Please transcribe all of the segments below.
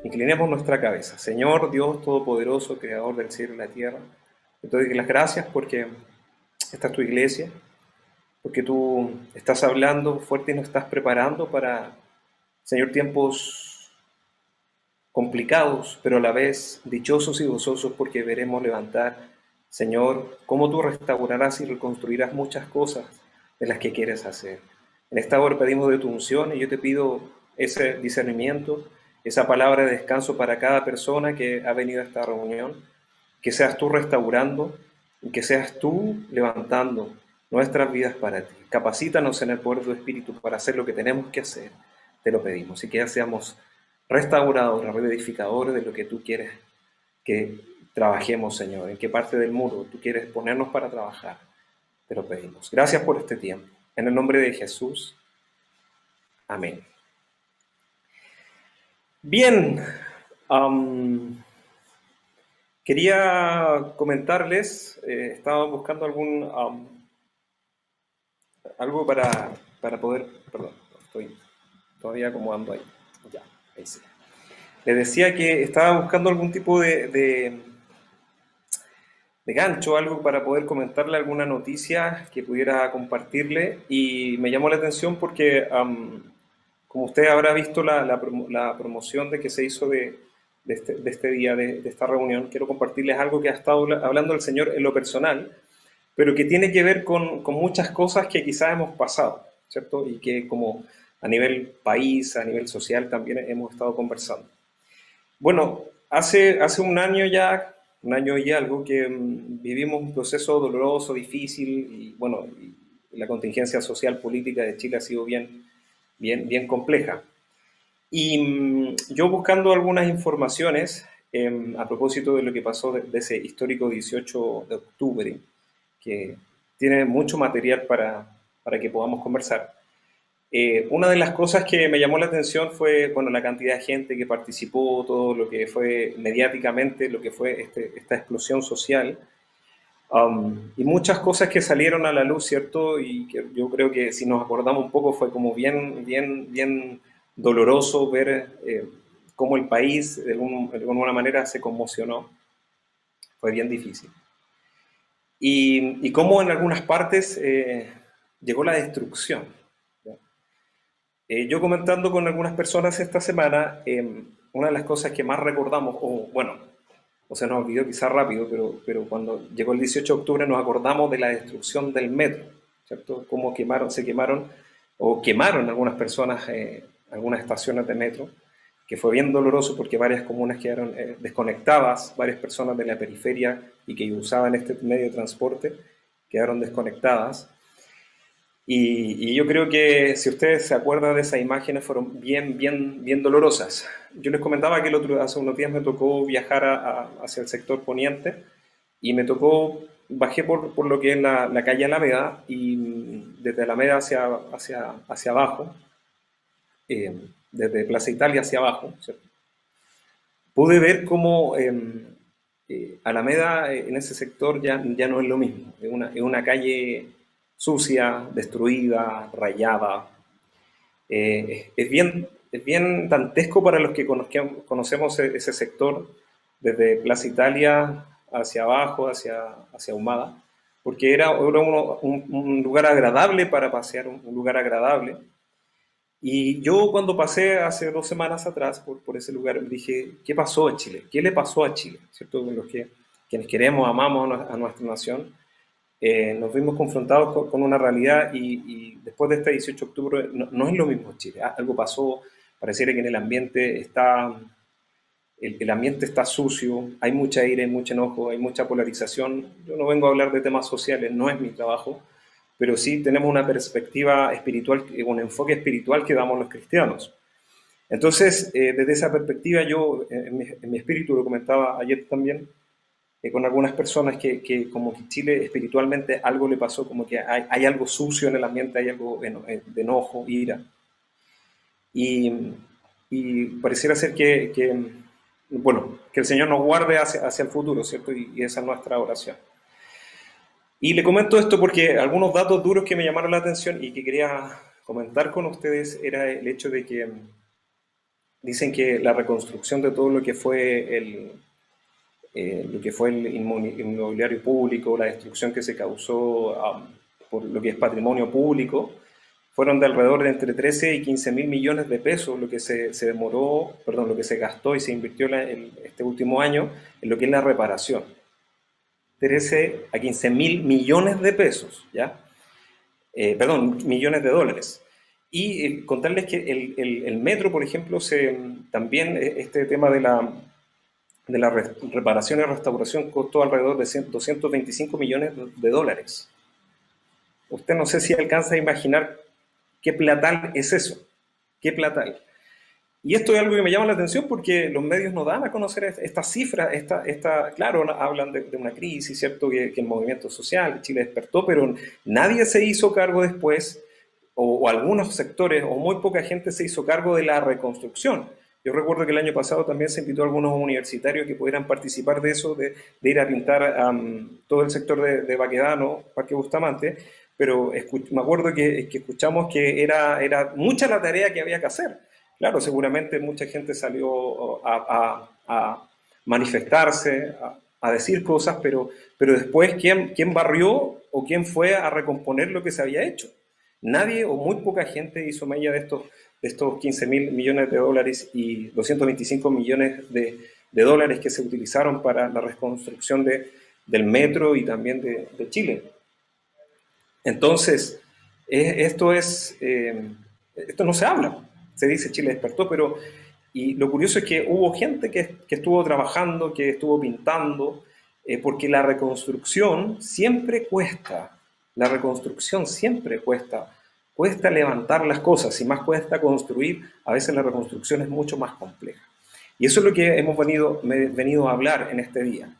Inclinemos nuestra cabeza. Señor Dios Todopoderoso, Creador del cielo y la tierra, te doy las gracias porque esta es tu iglesia, porque tú estás hablando fuerte y nos estás preparando para, Señor, tiempos complicados, pero a la vez dichosos y gozosos porque veremos levantar, Señor, cómo tú restaurarás y reconstruirás muchas cosas de las que quieres hacer. En esta hora pedimos de tu unción y yo te pido ese discernimiento, esa palabra de descanso para cada persona que ha venido a esta reunión, que seas tú restaurando y que seas tú levantando nuestras vidas para ti. Capacítanos en el poder de tu Espíritu para hacer lo que tenemos que hacer, te lo pedimos, y que ya seamos restauradores, reedificadores de lo que tú quieres que trabajemos, Señor, en qué parte del muro tú quieres ponernos para trabajar, te lo pedimos. Gracias por este tiempo. En el nombre de Jesús, amén. Bien, quería comentarles, estaba buscando algo para poder, perdón, estoy todavía acomodando ahí, ya, ahí sí. Les decía que estaba buscando algún tipo de gancho, algo para poder comentarle alguna noticia que pudiera compartirle, y me llamó la atención porque, como usted habrá visto la promoción de que se hizo de este día, de esta reunión, quiero compartirles algo que ha estado hablando el Señor en lo personal, pero que tiene que ver con muchas cosas que quizás hemos pasado, ¿cierto? Y que como a nivel país, a nivel social también hemos estado conversando. Bueno, hace un año ya, un año y algo, que vivimos un proceso doloroso, difícil, y bueno, y la contingencia social política de Chile ha sido bien compleja. Y yo buscando algunas informaciones a propósito de lo que pasó de ese histórico 18 de octubre, que tiene mucho material para que podamos conversar. Una de las cosas que me llamó la atención fue, bueno, la cantidad de gente que participó, todo lo que fue mediáticamente, lo que fue esta explosión social, y muchas cosas que salieron a la luz, ¿cierto? Y que yo creo que si nos acordamos un poco fue como bien doloroso ver cómo el país de alguna manera se conmocionó, fue bien difícil. Y cómo en algunas partes llegó la destrucción. Yo comentando con algunas personas esta semana, una de las cosas que más recordamos, o bueno, o se nos olvidó quizás rápido, pero cuando llegó el 18 de octubre nos acordamos de la destrucción del metro, ¿cierto? Cómo se quemaron o quemaron algunas personas algunas estaciones de metro, que fue bien doloroso porque varias comunas quedaron desconectadas, varias personas de la periferia y que usaban este medio de transporte quedaron desconectadas. Y yo creo que si ustedes se acuerdan de esas imágenes fueron bien dolorosas. Yo les comentaba que hace unos días me tocó viajar hacia el sector poniente y me tocó, bajé por lo que es la calle Alameda y desde Alameda hacia abajo, desde Plaza Italia hacia abajo, ¿cierto? Pude ver cómo Alameda en ese sector ya no es lo mismo. Es una calle sucia, destruida, rayada. Es bien dantesco para los que conocemos ese sector, desde Plaza Italia hacia abajo, hacia Ahumada, porque era un lugar agradable para pasear, un lugar agradable. Y yo cuando pasé hace 2 semanas atrás por ese lugar, dije, ¿qué pasó a Chile? ¿Qué le pasó a Chile? ¿Cierto? Con los quienes queremos, amamos a nuestra nación, nos vimos confrontados con una realidad y después de este 18 de octubre no es lo mismo Chile. Algo pasó, pareciera que en el ambiente está sucio, hay mucha ira, hay mucho enojo, hay mucha polarización. Yo no vengo a hablar de temas sociales, no es mi trabajo, pero sí tenemos una perspectiva espiritual, un enfoque espiritual que damos los cristianos. Entonces, desde esa perspectiva, yo en mi espíritu, lo comentaba ayer también, con algunas personas que como que Chile espiritualmente algo le pasó, como que hay algo sucio en el ambiente, hay algo de enojo, ira. Y, y pareciera ser bueno, que el Señor nos guarde hacia el futuro, ¿cierto? Y esa es nuestra oración. Y le comento esto porque algunos datos duros que me llamaron la atención y que quería comentar con ustedes era el hecho de que dicen que la reconstrucción de todo lo que fue el inmobiliario público, la destrucción que se causó por lo que es patrimonio público, fueron de alrededor de entre 13 y 15 mil millones de pesos lo que se demoró, perdón, lo que se gastó y se invirtió este último año en lo que es la reparación. 13 a 15 mil millones de pesos, ¿ya? Perdón, millones de dólares. Y contarles que el metro, por ejemplo, también este tema de la reparación y restauración costó alrededor de 225 millones de dólares. Usted no sé si alcanza a imaginar qué platal es eso, qué platal. Y esto es algo que me llama la atención porque los medios no dan a conocer estas cifras, claro, hablan de una crisis, ¿cierto? Que el movimiento social, Chile despertó, pero nadie se hizo cargo después, o algunos sectores, o muy poca gente se hizo cargo de la reconstrucción. Yo recuerdo que el año pasado también se invitó a algunos universitarios que pudieran participar de eso, de ir a pintar todo el sector de Baquedano, Parque Bustamante, pero me acuerdo que escuchamos que era mucha la tarea que había que hacer. Claro, seguramente mucha gente salió a manifestarse, a decir cosas, pero después, ¿quién barrió o quién fue a recomponer lo que se había hecho? Nadie o muy poca gente hizo mella de estos 15 mil millones de dólares y 225 millones de dólares que se utilizaron para la reconstrucción del metro y también de Chile. Entonces, esto no se habla. Se dice Chile despertó, y lo curioso es que hubo gente que estuvo trabajando, que estuvo pintando, porque la reconstrucción siempre cuesta. La reconstrucción siempre cuesta. Cuesta levantar las cosas, y más cuesta construir, a veces la reconstrucción es mucho más compleja. Y eso es lo que hemos venido a hablar en este día,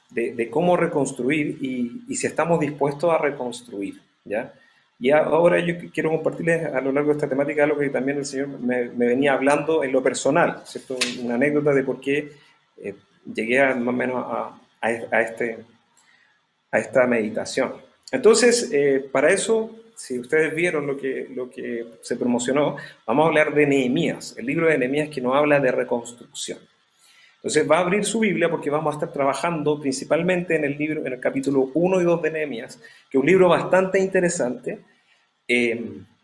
de cómo reconstruir y si estamos dispuestos a reconstruir, ¿ya? Y ahora yo quiero compartirles a lo largo de esta temática algo que también el Señor me venía hablando en lo personal, ¿cierto? Una anécdota de por qué llegué más o menos a esta meditación. Entonces, para eso, si ustedes vieron lo que se promocionó, vamos a hablar de Nehemías, el libro de Nehemías que nos habla de reconstrucción. Entonces va a abrir su Biblia porque vamos a estar trabajando principalmente en el capítulo 1 y 2 de Nehemías, que es un libro bastante interesante,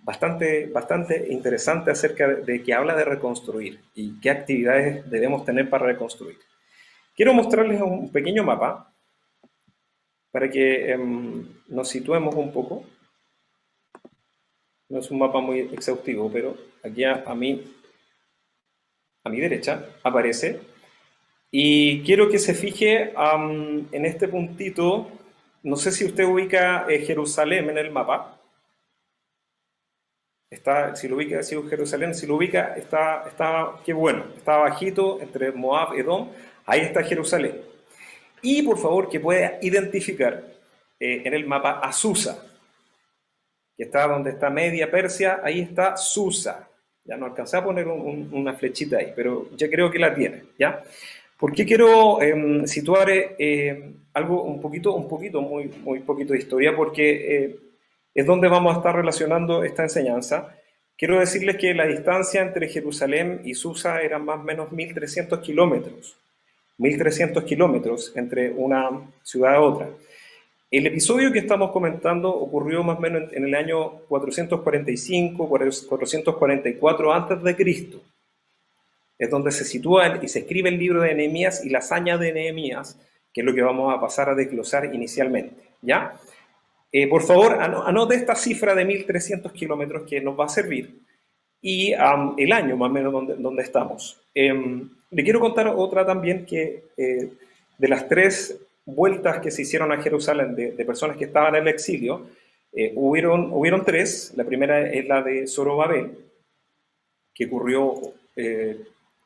bastante interesante acerca de que habla de reconstruir y qué actividades debemos tener para reconstruir. Quiero mostrarles un pequeño mapa para que nos situemos un poco. No es un mapa muy exhaustivo, pero aquí a mi derecha aparece. Y quiero que se fije en este puntito. No sé si usted ubica Jerusalén en el mapa. Si lo ubica, qué bueno. Está bajito entre Moab y Edom. Ahí está Jerusalén. Y por favor que pueda identificar en el mapa a Susa, que está donde está Media Persia. Ahí está Susa. Ya no alcancé a poner una flechita ahí, pero ya creo que la tiene, ¿ya? ¿Por qué quiero situar algo muy poquito de historia? Porque es donde vamos a estar relacionando esta enseñanza. Quiero decirles que la distancia entre Jerusalén y Susa era más o menos 1.300 kilómetros. 1.300 kilómetros entre una ciudad a otra. El episodio que estamos comentando ocurrió más o menos en el año 445, 444 a.C. Es donde se sitúa y se escribe el libro de Nehemías y la hazaña de Nehemías, que es lo que vamos a pasar a desglosar inicialmente, ¿ya? Por favor, anote esta cifra de 1.300 kilómetros que nos va a servir y el año más o menos donde estamos. Le quiero contar otra también que de las 3 vueltas que se hicieron a Jerusalén de personas que estaban en el exilio, hubieron 3. La primera es la de Zorobabel, que ocurrió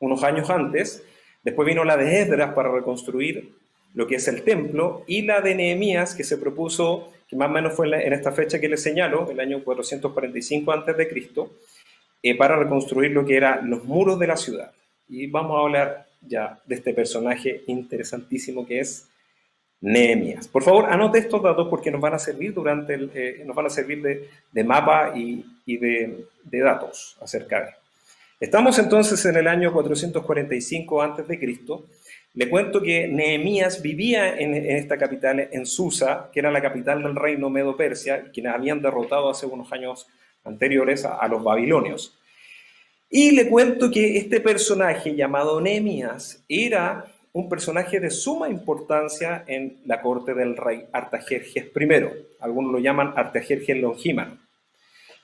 unos años antes. Después vino la de Esdras para reconstruir lo que es el templo, y la de Nehemías, que se propuso, que más o menos fue en esta fecha que les señalo, el año 445 a.C., para reconstruir lo que eran los muros de la ciudad. Y vamos a hablar ya de este personaje interesantísimo que es Nehemías. Por favor, anote estos datos porque nos van a servir de mapa y de datos acerca de. Estamos entonces en el año 445 a.C. Le cuento que Nehemías vivía en esta capital, en Susa, que era la capital del reino Medo-Persia, quienes habían derrotado hace unos años anteriores a los babilonios. Y le cuento que este personaje llamado Nehemías era un personaje de suma importancia en la corte del rey Artajerjes I. Algunos lo llaman Artajerjes Longímano,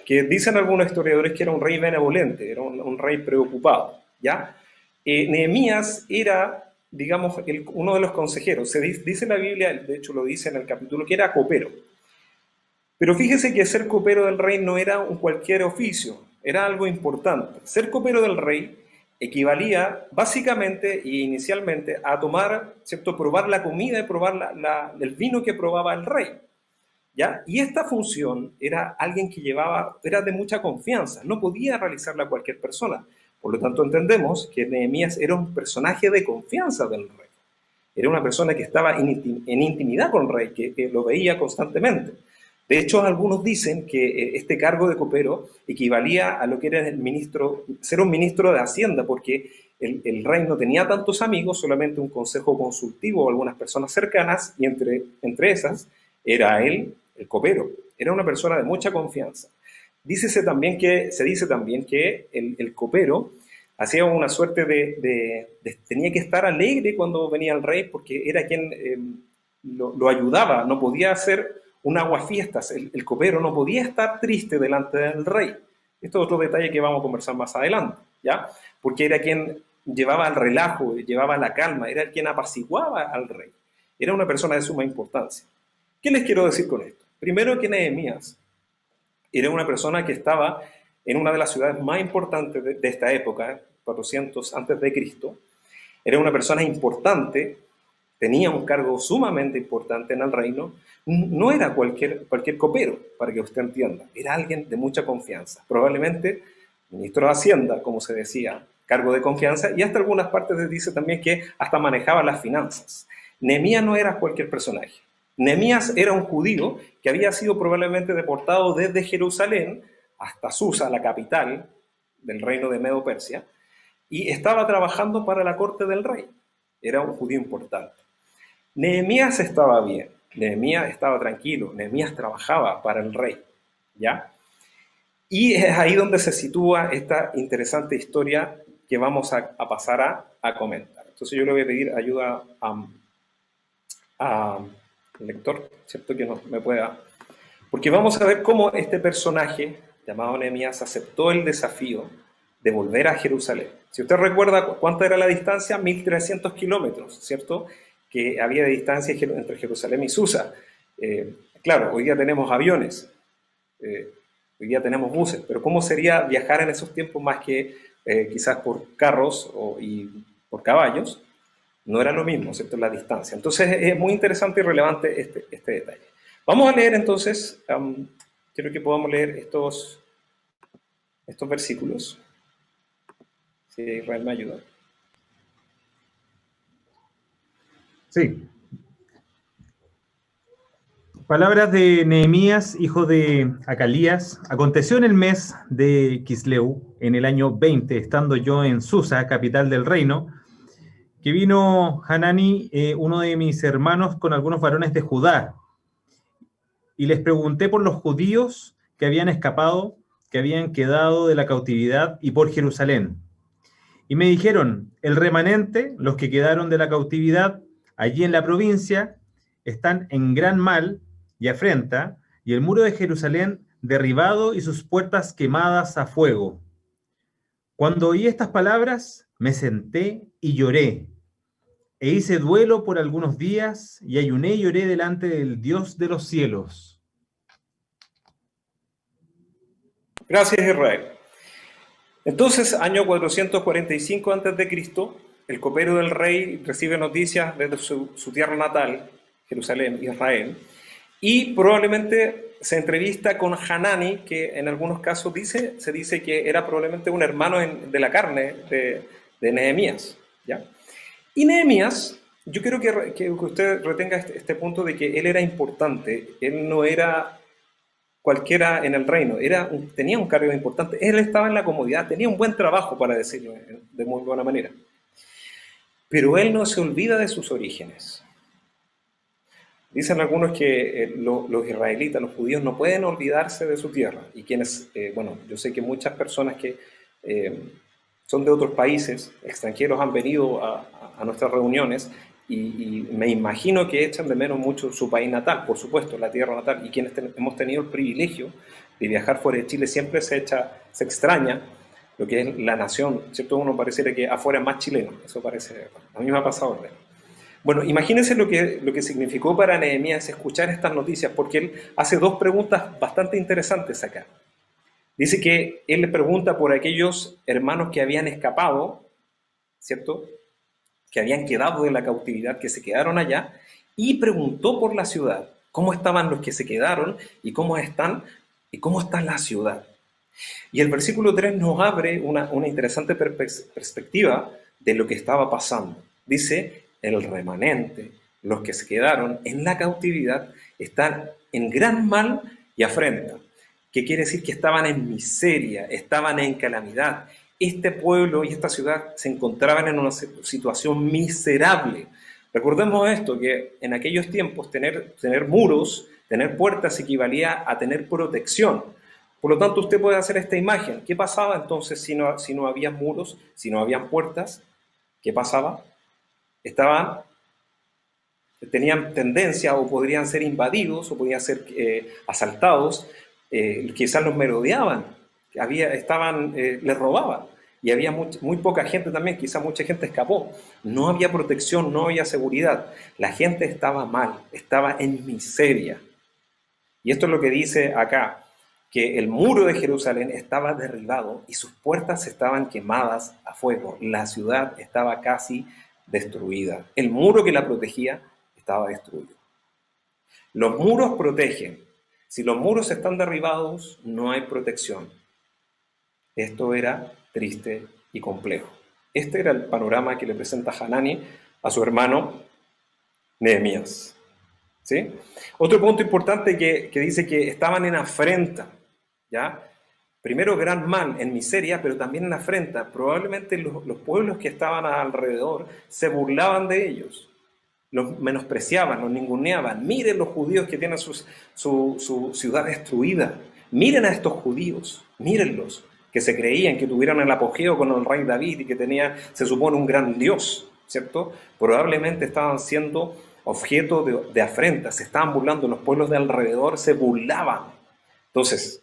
que dicen algunos historiadores que era un rey benevolente, era un rey preocupado, ¿ya? Nehemías era, digamos, uno de los consejeros. Dice en la Biblia, de hecho lo dice en el capítulo, que era copero. Pero fíjese que ser copero del rey no era un cualquier oficio, era algo importante. Ser copero del rey equivalía básicamente e inicialmente a tomar, ¿cierto?, probar la comida y probar el vino que probaba el rey, ¿ya? Y esta función era alguien que era de mucha confianza, no podía realizarla cualquier persona. Por lo tanto, entendemos que Nehemías era un personaje de confianza del rey. Era una persona que estaba en intimidad con el rey, que lo veía constantemente. De hecho, algunos dicen que este cargo de copero equivalía a lo que era ser un ministro de Hacienda, porque el rey no tenía tantos amigos, solamente un consejo consultivo o algunas personas cercanas, y entre esas era él, el copero. Era una persona de mucha confianza. Se dice también que el copero hacía una suerte tenía que estar alegre cuando venía el rey, porque era quien lo ayudaba, no podía hacer un aguafiestas, el copero no podía estar triste delante del rey. Esto es otro detalle que vamos a conversar más adelante, ¿ya? Porque era quien llevaba el relajo, llevaba la calma, era quien apaciguaba al rey. Era una persona de suma importancia. ¿Qué les quiero decir con esto? Primero, que Nehemías era una persona que estaba en una de las ciudades más importantes de esta época, 400 a.C. Era una persona importante, tenía un cargo sumamente importante en el reino. No era cualquier copero, para que usted entienda, era alguien de mucha confianza, probablemente ministro de Hacienda, como se decía, cargo de confianza, y hasta algunas partes dice también que hasta manejaba las finanzas. Nehemías no era cualquier personaje. Nehemías era un judío que había sido probablemente deportado desde Jerusalén hasta Susa, la capital del reino de Medo-Persia, y estaba trabajando para la corte del rey. Era un judío importante. Nehemías estaba bien, Nehemías estaba tranquilo, Nehemías trabajaba para el rey, ¿ya? Y es ahí donde se sitúa esta interesante historia que vamos a pasar a comentar. Entonces yo le voy a pedir ayuda al lector, ¿cierto? Que me pueda... Porque vamos a ver cómo este personaje, llamado Nehemías, aceptó el desafío de volver a Jerusalén. Si usted recuerda cuánta era la distancia, 1.300 kilómetros, ¿cierto?, que había de distancia entre Jerusalén y Susa. Claro, hoy día tenemos aviones, hoy día tenemos buses, pero ¿cómo sería viajar en esos tiempos más que quizás por carros y por caballos? No era lo mismo, ¿cierto?, la distancia. Entonces es muy interesante y relevante este detalle. Vamos a leer entonces, quiero que podamos leer estos versículos. Si Israel me ayuda. Sí. Palabras de Nehemías, hijo de Acalías. Aconteció en el mes de Quisleu, en el año 20, estando yo en Susa, capital del reino, que vino Hanani, uno de mis hermanos, con algunos varones de Judá. Y les pregunté por los judíos que habían escapado, que habían quedado de la cautividad, y por Jerusalén. Y me dijeron, el remanente, los que quedaron de la cautividad, allí en la provincia, están en gran mal y afrenta, y el muro de Jerusalén derribado y sus puertas quemadas a fuego. Cuando oí estas palabras, me senté y lloré, e hice duelo por algunos días, y ayuné y lloré delante del Dios de los cielos. Gracias, Israel. Entonces, año 445 a.C., el copero del rey recibe noticias desde su tierra natal, Jerusalén, Israel, y probablemente se entrevista con Hanani, que en algunos casos se dice que era probablemente un hermano de la carne de Nehemías, ¿ya? Y Nehemías, yo quiero que usted retenga este punto de que él era importante, él no era cualquiera en el reino. Tenía un cargo importante. Él estaba en la comodidad, tenía un buen trabajo, para decirlo de muy buena manera. Pero él no se olvida de sus orígenes. Dicen algunos que los israelitas, los judíos, no pueden olvidarse de su tierra. Y quienes, bueno, yo sé que muchas personas que son de otros países, extranjeros, han venido a nuestras reuniones y me imagino que echan de menos mucho su país natal, por supuesto, la tierra natal. Y quienes hemos tenido el privilegio de viajar fuera de Chile, siempre se extraña lo que es la nación, ¿cierto? Uno pareciera que afuera es más chileno, eso parece, a mí me ha pasado. Bueno, imagínense lo que significó para Nehemías escuchar estas noticias, porque él hace dos preguntas bastante interesantes acá. Dice que él le pregunta por aquellos hermanos que habían escapado, ¿cierto? Que habían quedado de la cautividad, que se quedaron allá, y preguntó por la ciudad, cómo estaban los que se quedaron y cómo está la ciudad. Y el versículo 3 nos abre una interesante perspectiva de lo que estaba pasando. Dice, el remanente, los que se quedaron en la cautividad, están en gran mal y afrenta. ¿Qué quiere decir? Que estaban en miseria, estaban en calamidad. Este pueblo y esta ciudad se encontraban en una situación miserable. Recordemos esto, que en aquellos tiempos tener muros, tener puertas equivalía a tener protección. Por lo tanto, usted puede hacer esta imagen. ¿Qué pasaba entonces si no había muros, si no habían puertas? ¿Qué pasaba? Tenían tendencia o podrían ser invadidos o podían ser asaltados, quizás los merodeaban, les robaban. Y había muy poca gente también, quizás mucha gente escapó. No había protección, no había seguridad. La gente estaba mal, estaba en miseria. Y esto es lo que dice acá, que el muro de Jerusalén estaba derribado y sus puertas estaban quemadas a fuego. La ciudad estaba casi destruida. El muro que la protegía estaba destruido. Los muros protegen. Si los muros están derribados, no hay protección. Esto era triste y complejo. Este era el panorama que le presenta Hanani a su hermano Nehemías. ¿Sí? Otro punto importante que dice que estaban en afrenta, ¿ya? Primero gran mal, en miseria, pero también en afrenta. Probablemente los pueblos que estaban alrededor se burlaban de ellos, los menospreciaban, los ninguneaban. Miren los judíos que tienen su ciudad destruida. Miren a estos judíos, mírenlos, que se creían que tuvieran el apogeo con el rey David y que tenía, se supone, un gran Dios, ¿cierto? Probablemente estaban siendo objeto de afrenta, se estaban burlando, los pueblos de alrededor se burlaban. Entonces,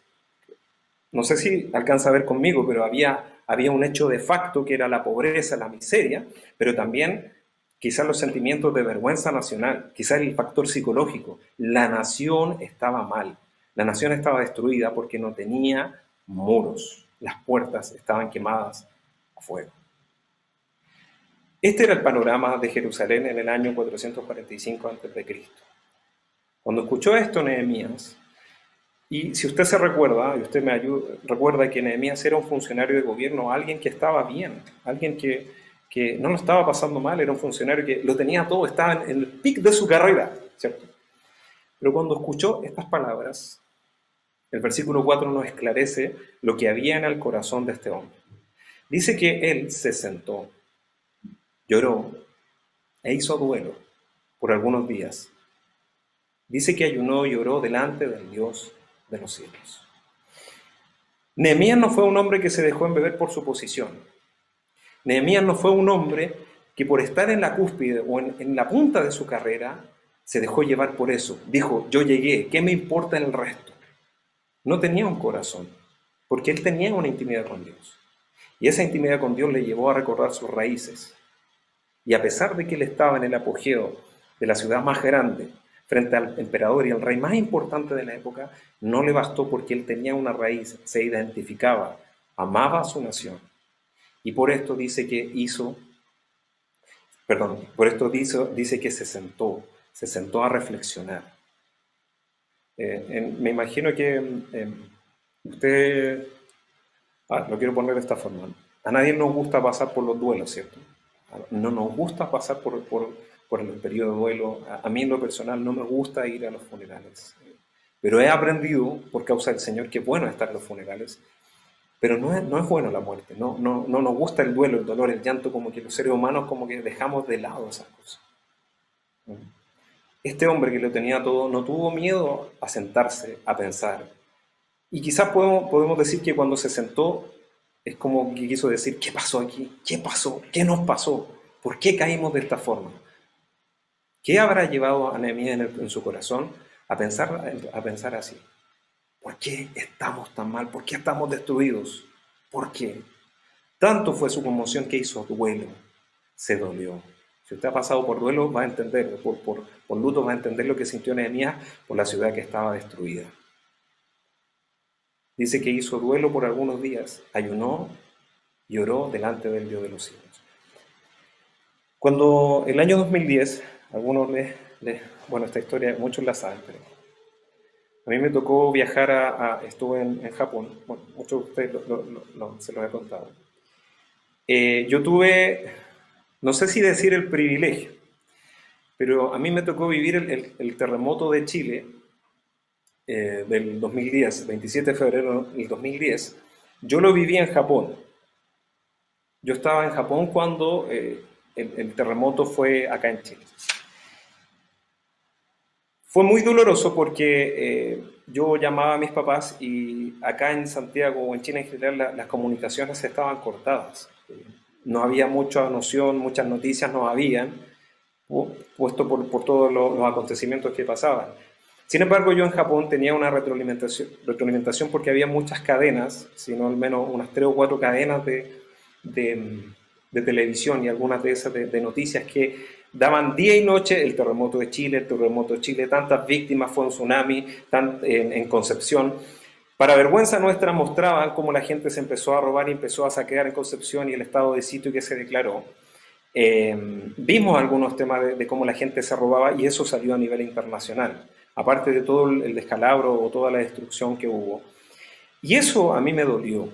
no sé si alcanza a ver conmigo, pero había un hecho de facto que era la pobreza, la miseria, pero también quizás los sentimientos de vergüenza nacional, quizás el factor psicológico. La nación estaba mal, la nación estaba destruida porque no tenía muros, las puertas estaban quemadas a fuego. Este era el panorama de Jerusalén en el año 445 a.C. Cuando escuchó esto Nehemías, y si usted se recuerda, y usted me ayuda, recuerda que Nehemías era un funcionario de gobierno, alguien que estaba bien, alguien que no lo estaba pasando mal, era un funcionario que lo tenía todo, estaba en el pic de su carrera, ¿cierto? Pero cuando escuchó estas palabras, el versículo 4 nos esclarece lo que había en el corazón de este hombre. Dice que él se sentó, lloró e hizo duelo por algunos días. Dice que ayunó y oró delante del Dios de los cielos. Nehemías no fue un hombre que se dejó embeber por su posición. Nehemías no fue un hombre que por estar en la cúspide o en la punta de su carrera se dejó llevar por eso. Dijo, yo llegué, ¿qué me importa el resto? No tenía un corazón, porque él tenía una intimidad con Dios. Y esa intimidad con Dios le llevó a recordar sus raíces. Y a pesar de que él estaba en el apogeo de la ciudad más grande, frente al emperador y al rey más importante de la época, no le bastó porque él tenía una raíz, se identificaba, amaba a su nación. Y por esto dice que dice que se sentó a reflexionar. Me imagino que usted, lo quiero poner de esta forma, a nadie nos gusta pasar por los duelos, ¿cierto? No nos gusta pasar por el periodo de duelo. A mí en lo personal no me gusta ir a los funerales. Pero he aprendido, por causa del Señor, que es bueno estar en los funerales, pero no es bueno la muerte, no nos gusta el duelo, el dolor, el llanto, como que los seres humanos como que dejamos de lado esas cosas. Este hombre que lo tenía todo no tuvo miedo a sentarse, a pensar. Y quizás podemos decir que cuando se sentó es como que quiso decir, ¿qué pasó aquí? ¿Qué pasó? ¿Qué nos pasó? ¿Por qué caímos de esta forma? ¿Qué habrá llevado a Nehemías en su corazón a pensar así? ¿Por qué estamos tan mal? ¿Por qué estamos destruidos? ¿Por qué? Tanto fue su conmoción que hizo duelo, se dolió. Si usted ha pasado por duelo, va a entender, por luto, va a entender lo que sintió Nehemías por la ciudad que estaba destruida. Dice que hizo duelo por algunos días, ayunó y oró delante del Dios de los cielos. Cuando el año 2010, algunos bueno, esta historia muchos la saben, pero a mí me tocó viajar estuve en Japón, bueno, muchos de ustedes se los he contado. Yo tuve, no sé si decir el privilegio, pero a mí me tocó vivir el terremoto de Chile del 2010, 27 de febrero del 2010. Yo lo viví en Japón. Yo estaba en Japón cuando el terremoto fue acá en Chile. Fue muy doloroso porque yo llamaba a mis papás y acá en Santiago o en Chile en general las comunicaciones estaban cortadas. No había mucha noción, muchas noticias no habían, puesto por todos los acontecimientos que pasaban. Sin embargo, yo en Japón tenía una retroalimentación porque había muchas cadenas, sino al menos unas 3 o 4 cadenas de, de televisión y algunas de esas de noticias que daban día y noche el terremoto de Chile, tantas víctimas, fue un tsunami en Concepción. Para vergüenza nuestra mostraban cómo la gente se empezó a robar y empezó a saquear en Concepción y el estado de sitio que se declaró. Vimos algunos temas de cómo la gente se robaba y eso salió a nivel internacional, aparte de todo el descalabro o toda la destrucción que hubo. Y eso a mí me dolió.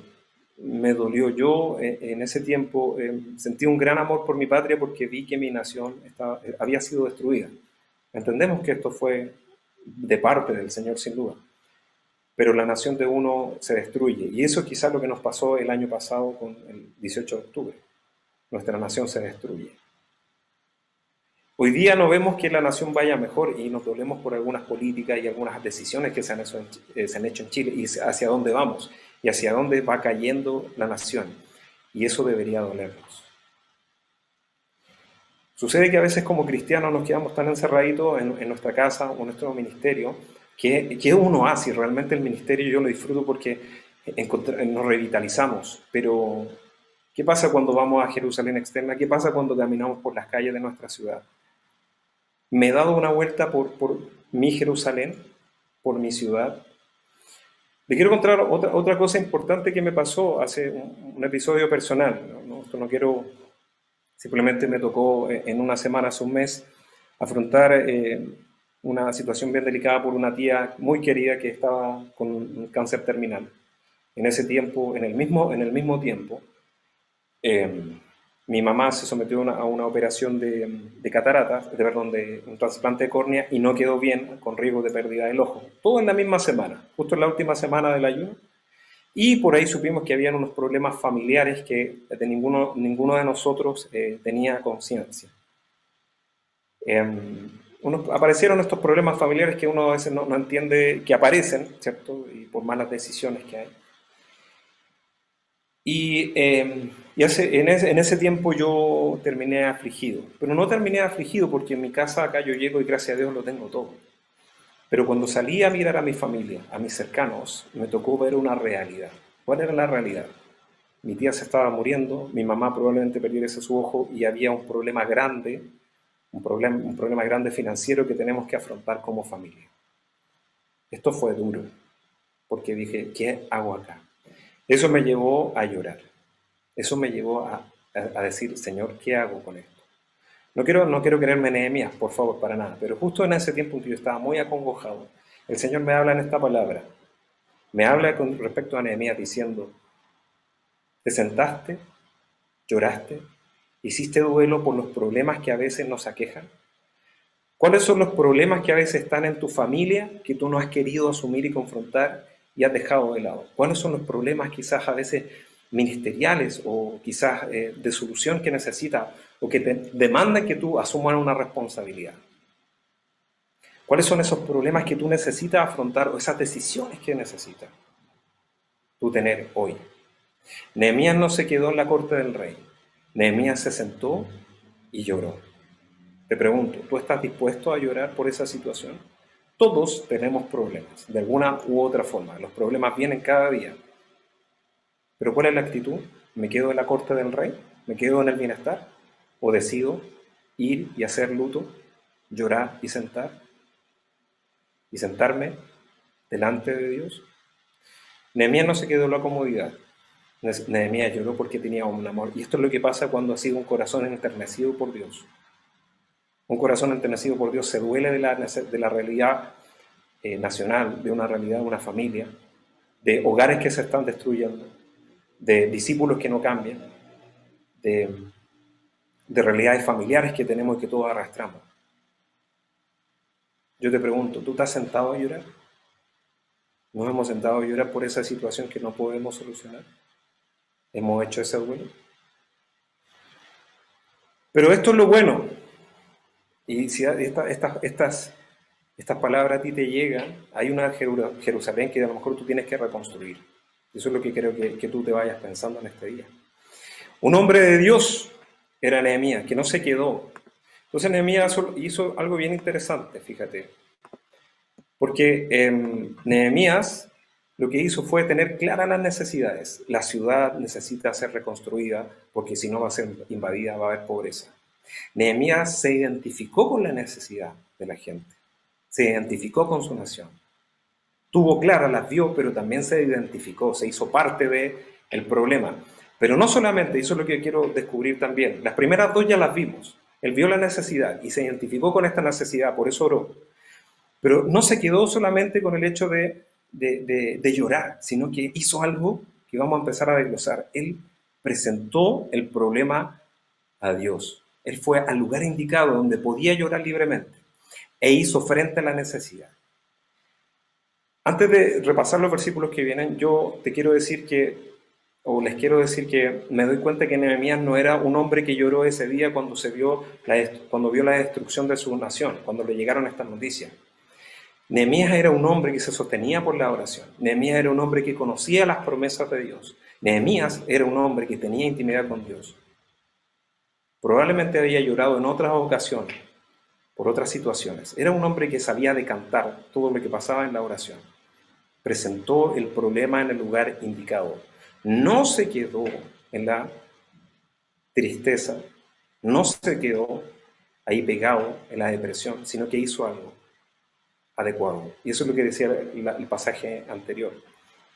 Yo en ese tiempo sentí un gran amor por mi patria porque vi que mi nación había sido destruida. Entendemos que esto fue de parte del Señor sin duda, pero la nación de uno se destruye y eso quizás lo que nos pasó el año pasado con el 18 de octubre. Nuestra nación se destruye. Hoy día no vemos que la nación vaya mejor y nos dolemos por algunas políticas y algunas decisiones que se han hecho en Chile y hacia dónde vamos y hacia dónde va cayendo la nación. Y eso debería dolernos. Sucede que a veces como cristianos nos quedamos tan encerraditos en nuestra casa o en nuestro ministerio que uno hace y realmente el ministerio yo lo disfruto porque nos revitalizamos, pero ¿qué pasa cuando vamos a Jerusalén externa? ¿Qué pasa cuando caminamos por las calles de nuestra ciudad? Me he dado una vuelta por mi Jerusalén, por mi ciudad. Le quiero contar otra cosa importante que me pasó hace un episodio personal. Esto no quiero, simplemente me tocó en una semana, hace un mes, afrontar una situación bien delicada por una tía muy querida que estaba con un cáncer terminal. En ese tiempo, en el mismo tiempo, mi mamá se sometió a una operación de cataratas, de un trasplante de córnea y no quedó bien, con riesgo de pérdida del ojo. Todo en la misma semana, justo en la última semana del ayuno. Y por ahí supimos que habían unos problemas familiares que ninguno de nosotros tenía conciencia. Aparecieron estos problemas familiares que uno a veces no entiende que aparecen, ¿cierto? Y por malas decisiones que hay. Y en ese tiempo yo terminé afligido, pero no terminé afligido porque en mi casa acá yo llego y gracias a Dios lo tengo todo. Pero cuando salí a mirar a mi familia, a mis cercanos, me tocó ver una realidad. ¿Cuál era la realidad? Mi tía se estaba muriendo, mi mamá probablemente perdiese su ojo y había un problema grande, un problema grande financiero que tenemos que afrontar como familia. Esto fue duro, porque dije, ¿qué hago acá? Eso me llevó a llorar. Eso me llevó a decir, Señor, ¿qué hago con esto? No quiero creerme Nehemías, por favor, para nada, pero justo en ese tiempo en que yo estaba muy acongojado, el Señor me habla en esta palabra. Me habla con respecto a Nehemías diciendo, te sentaste, lloraste, hiciste duelo por los problemas que a veces nos aquejan. ¿Cuáles son los problemas que a veces están en tu familia que tú no has querido asumir y confrontar y has dejado de lado? ¿Cuáles son los problemas quizás a veces ministeriales o quizás de solución que necesitas o que te demandan que tú asumas una responsabilidad? ¿Cuáles son esos problemas que tú necesitas afrontar o esas decisiones que necesitas tú tener hoy? Nehemías no se quedó en la corte del rey. Nehemías se sentó y lloró. Te pregunto, ¿tú estás dispuesto a llorar por esa situación? Todos tenemos problemas, de alguna u otra forma. Los problemas vienen cada día. Pero ¿cuál es la actitud? ¿Me quedo en la corte del rey? ¿Me quedo en el bienestar? ¿O decido ir y hacer luto, llorar y sentarme delante de Dios? Nehemías no se quedó en la comodidad. Nehemías lloró porque tenía un amor. Y esto es lo que pasa cuando ha sido un corazón enternecido por Dios. Un corazón enternecido por Dios se duele de la realidad nacional, de una realidad de una familia, de hogares que se están destruyendo, de discípulos que no cambian, de realidades familiares que tenemos y que todos arrastramos. Yo te pregunto, ¿tú te has sentado a llorar? ¿Nos hemos sentado a llorar por esa situación que no podemos solucionar? ¿Hemos hecho ese duelo? Pero esto es lo bueno. Y si estas palabras a ti te llegan, hay una Jerusalén que a lo mejor tú tienes que reconstruir. Eso es lo que creo que tú te vayas pensando en este día. Un hombre de Dios era Nehemías, que no se quedó. Entonces Nehemías hizo algo bien interesante, fíjate. Porque Nehemías lo que hizo fue tener claras las necesidades. La ciudad necesita ser reconstruida porque si no va a ser invadida, va a haber pobreza. Nehemías se identificó con la necesidad de la gente, se identificó con su nación. Tuvo claras, las vio, pero también se identificó, se hizo parte del problema. Pero no solamente, eso es lo que quiero descubrir también. Las primeras dos ya las vimos. Él vio la necesidad y se identificó con esta necesidad, por eso oró. Pero no se quedó solamente con el hecho de llorar, sino que hizo algo que vamos a empezar a desglosar. Él presentó el problema a Dios. Él fue al lugar indicado donde podía llorar libremente e hizo frente a la necesidad. Antes de repasar los versículos que vienen, yo te quiero decir les quiero decir que me doy cuenta que Nehemías no era un hombre que lloró ese día cuando vio la destrucción de su nación, cuando le llegaron estas noticias. Nehemías era un hombre que se sostenía por la oración. Nehemías era un hombre que conocía las promesas de Dios. Nehemías era un hombre que tenía intimidad con Dios. Probablemente había llorado en otras ocasiones, por otras situaciones. Era un hombre que sabía decantar todo lo que pasaba en la oración. Presentó el problema en el lugar indicado. No se quedó en la tristeza, no se quedó ahí pegado en la depresión, sino que hizo algo adecuado. Y eso es lo que decía el pasaje anterior.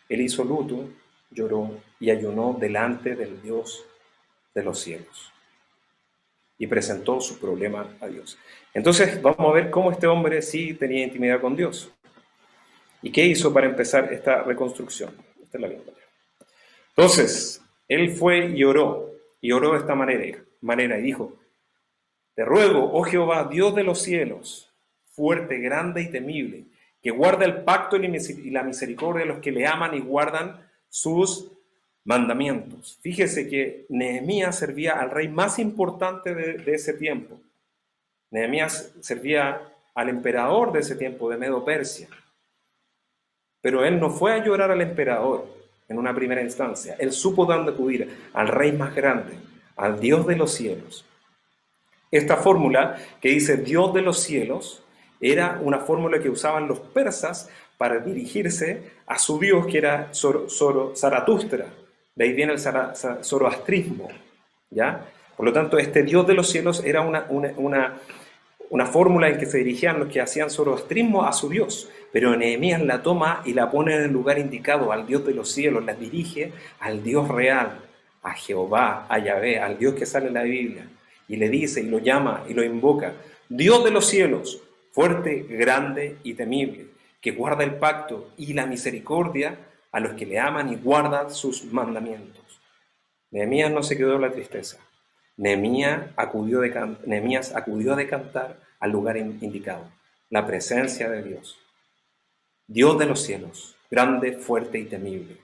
Él hizo luto, lloró y ayunó delante del Dios de los cielos. Y presentó su problema a Dios. Entonces vamos a ver cómo este hombre sí tenía intimidad con Dios. ¿Y qué hizo para empezar esta reconstrucción? Esta es la Biblia. Entonces, él fue y oró de esta manera y dijo: te ruego, oh Jehová, Dios de los cielos, fuerte, grande y temible, que guarda el pacto y la misericordia de los que le aman y guardan sus mandamientos. Fíjese que Nehemías servía al rey más importante de ese tiempo. Nehemías servía al emperador de ese tiempo, de Medo-Persia. Pero él no fue a llorar al emperador en una primera instancia. Él supo dónde acudir al rey más grande, al Dios de los cielos. Esta fórmula que dice Dios de los cielos era una fórmula que usaban los persas para dirigirse a su Dios, que era Zaratustra. De ahí viene el zoroastrismo, ¿ya? Por lo tanto, este Dios de los cielos era una fórmula en que se dirigían los que hacían zoroastrismo a su Dios. Pero Nehemías la toma y la pone en el lugar indicado, al Dios de los cielos, la dirige al Dios real, a Jehová, a Yahvé, al Dios que sale en la Biblia. Y le dice, y lo llama, y lo invoca: Dios de los cielos, fuerte, grande y temible, que guarda el pacto y la misericordia a los que le aman y guardan sus mandamientos. Nehemías no se quedó en la tristeza. Nehemías acudió a decantar al lugar indicado, la presencia de Dios. Dios de los cielos, grande, fuerte y temible.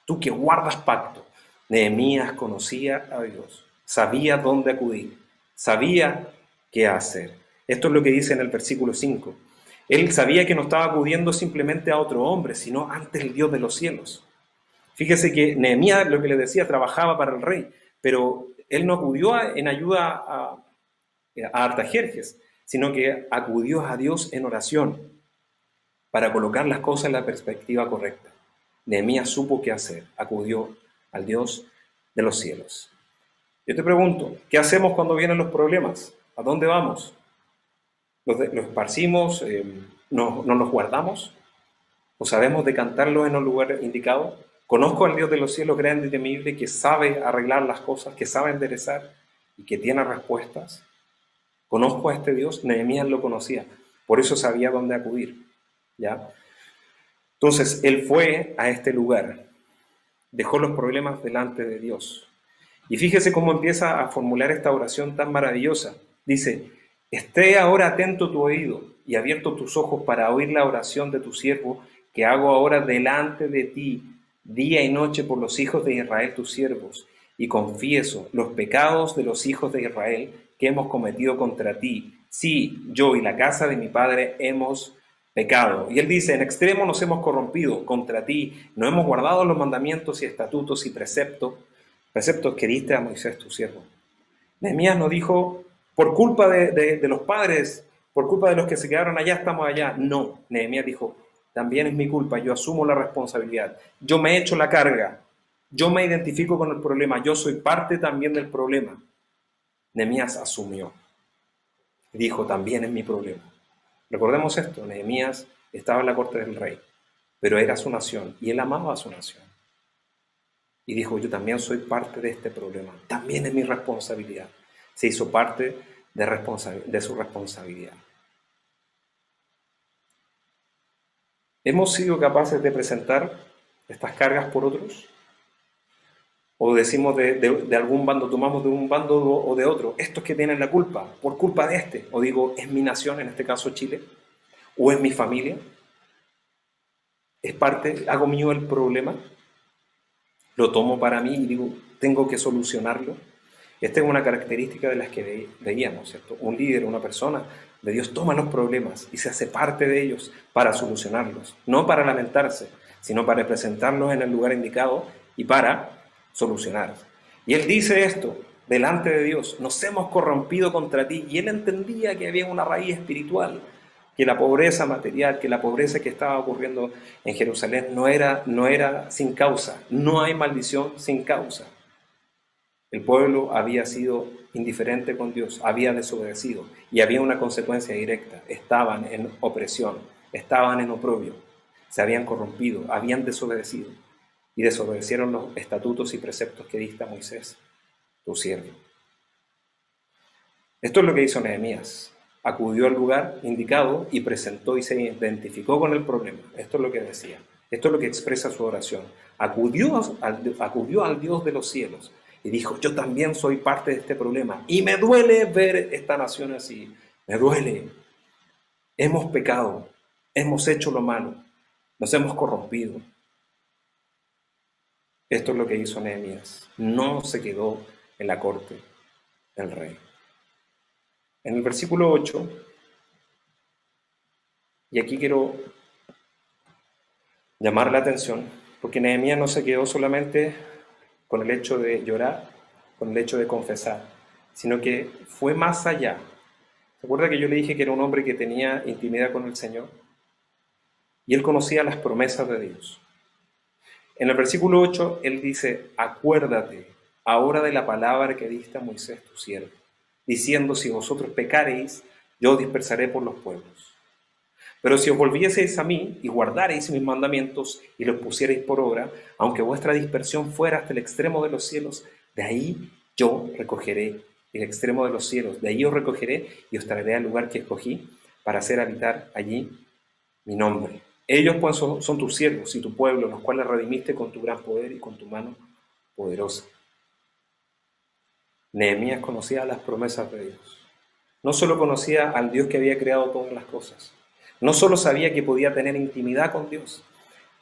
Tú que guardas pacto. Nehemías conocía a Dios, sabía dónde acudir, sabía qué hacer. Esto es lo que dice en el versículo 5. Él sabía que no estaba acudiendo simplemente a otro hombre, sino ante el Dios de los cielos. Fíjese que Nehemías, lo que le decía, trabajaba para el rey, pero él no acudió en ayuda a Artajerjes, sino que acudió a Dios en oración para colocar las cosas en la perspectiva correcta. Nehemías supo qué hacer, acudió al Dios de los cielos. Yo te pregunto, ¿qué hacemos cuando vienen los problemas? ¿A dónde vamos? ¿Los esparcimos? ¿No los guardamos? ¿O sabemos decantarlos en un lugar indicado? Conozco al Dios de los cielos grande y temible que sabe arreglar las cosas, que sabe enderezar y que tiene respuestas. Conozco a este Dios, Nehemías lo conocía, por eso sabía dónde acudir. ¿Ya? Entonces, él fue a este lugar, dejó los problemas delante de Dios. Y fíjese cómo empieza a formular esta oración tan maravillosa. Dice, esté ahora atento tu oído y abierto tus ojos para oír la oración de tu siervo que hago ahora delante de ti, día y noche por los hijos de Israel tus siervos, y confieso los pecados de los hijos de Israel que hemos cometido contra ti. Sí, yo y la casa de mi padre hemos pecado. Y él dice, en extremo nos hemos corrompido contra ti, no hemos guardado los mandamientos y estatutos y preceptos que diste a Moisés tu siervo. Nehemías no dijo, por culpa de los padres, por culpa de los que se quedaron allá, estamos allá. No, Nehemías dijo, también es mi culpa, yo asumo la responsabilidad, yo me echo la carga, yo me identifico con el problema, yo soy parte también del problema. Nehemías asumió, dijo, también es mi problema. Recordemos esto, Nehemías estaba en la corte del rey, pero era su nación y él amaba a su nación. Y dijo, yo también soy parte de este problema, también es mi responsabilidad. Se hizo parte de su responsabilidad. ¿Hemos sido capaces de presentar estas cargas por otros? ¿O decimos de algún bando, tomamos de un bando o de otro? Estos que tienen la culpa, por culpa de este. O digo, ¿es mi nación, en este caso Chile? ¿O es mi familia? ¿Es parte, hago mío el problema? ¿Lo tomo para mí y digo, tengo que solucionarlo? Esta es una característica de las que veíamos, ¿cierto? Un líder, una persona de Dios toma los problemas y se hace parte de ellos para solucionarlos. No para lamentarse, sino para presentarlos en el lugar indicado y para solucionar. Y él dice esto delante de Dios, nos hemos corrompido contra ti. Y él entendía que había una raíz espiritual, que la pobreza material, que la pobreza que estaba ocurriendo en Jerusalén no era sin causa. No hay maldición sin causa. El pueblo había sido indiferente con Dios, había desobedecido y había una consecuencia directa. Estaban en opresión, estaban en oprobio, se habían corrompido, habían desobedecido y desobedecieron los estatutos y preceptos que diste a Moisés, tu siervo. Esto es lo que hizo Nehemías. Acudió al lugar indicado y presentó y se identificó con el problema. Esto es lo que decía. Esto es lo que expresa su oración. Acudió al Dios de los cielos y dijo, yo también soy parte de este problema. Y me duele ver esta nación así. Me duele. Hemos pecado. Hemos hecho lo malo. Nos hemos corrompido. Esto es lo que hizo Nehemías. No se quedó en la corte del rey. En el versículo 8, y aquí quiero llamar la atención, porque Nehemías no se quedó solamente con el hecho de llorar, con el hecho de confesar, sino que fue más allá. ¿Se acuerda que yo le dije que era un hombre que tenía intimidad con el Señor? Y él conocía las promesas de Dios. En el versículo 8, él dice, acuérdate ahora de la palabra que diste a Moisés tu siervo, diciendo, si vosotros pecareis, yo os dispersaré por los pueblos. Pero si os volvieseis a mí y guardareis mis mandamientos y los pusierais por obra, aunque vuestra dispersión fuera hasta el extremo de los cielos, de ahí yo recogeré el extremo de los cielos, de ahí os recogeré y os traeré al lugar que escogí para hacer habitar allí mi nombre. Ellos pues son tus siervos y tu pueblo, los cuales redimiste con tu gran poder y con tu mano poderosa. Nehemías conocía las promesas de Dios. No solo conocía al Dios que había creado todas las cosas, no solo sabía que podía tener intimidad con Dios,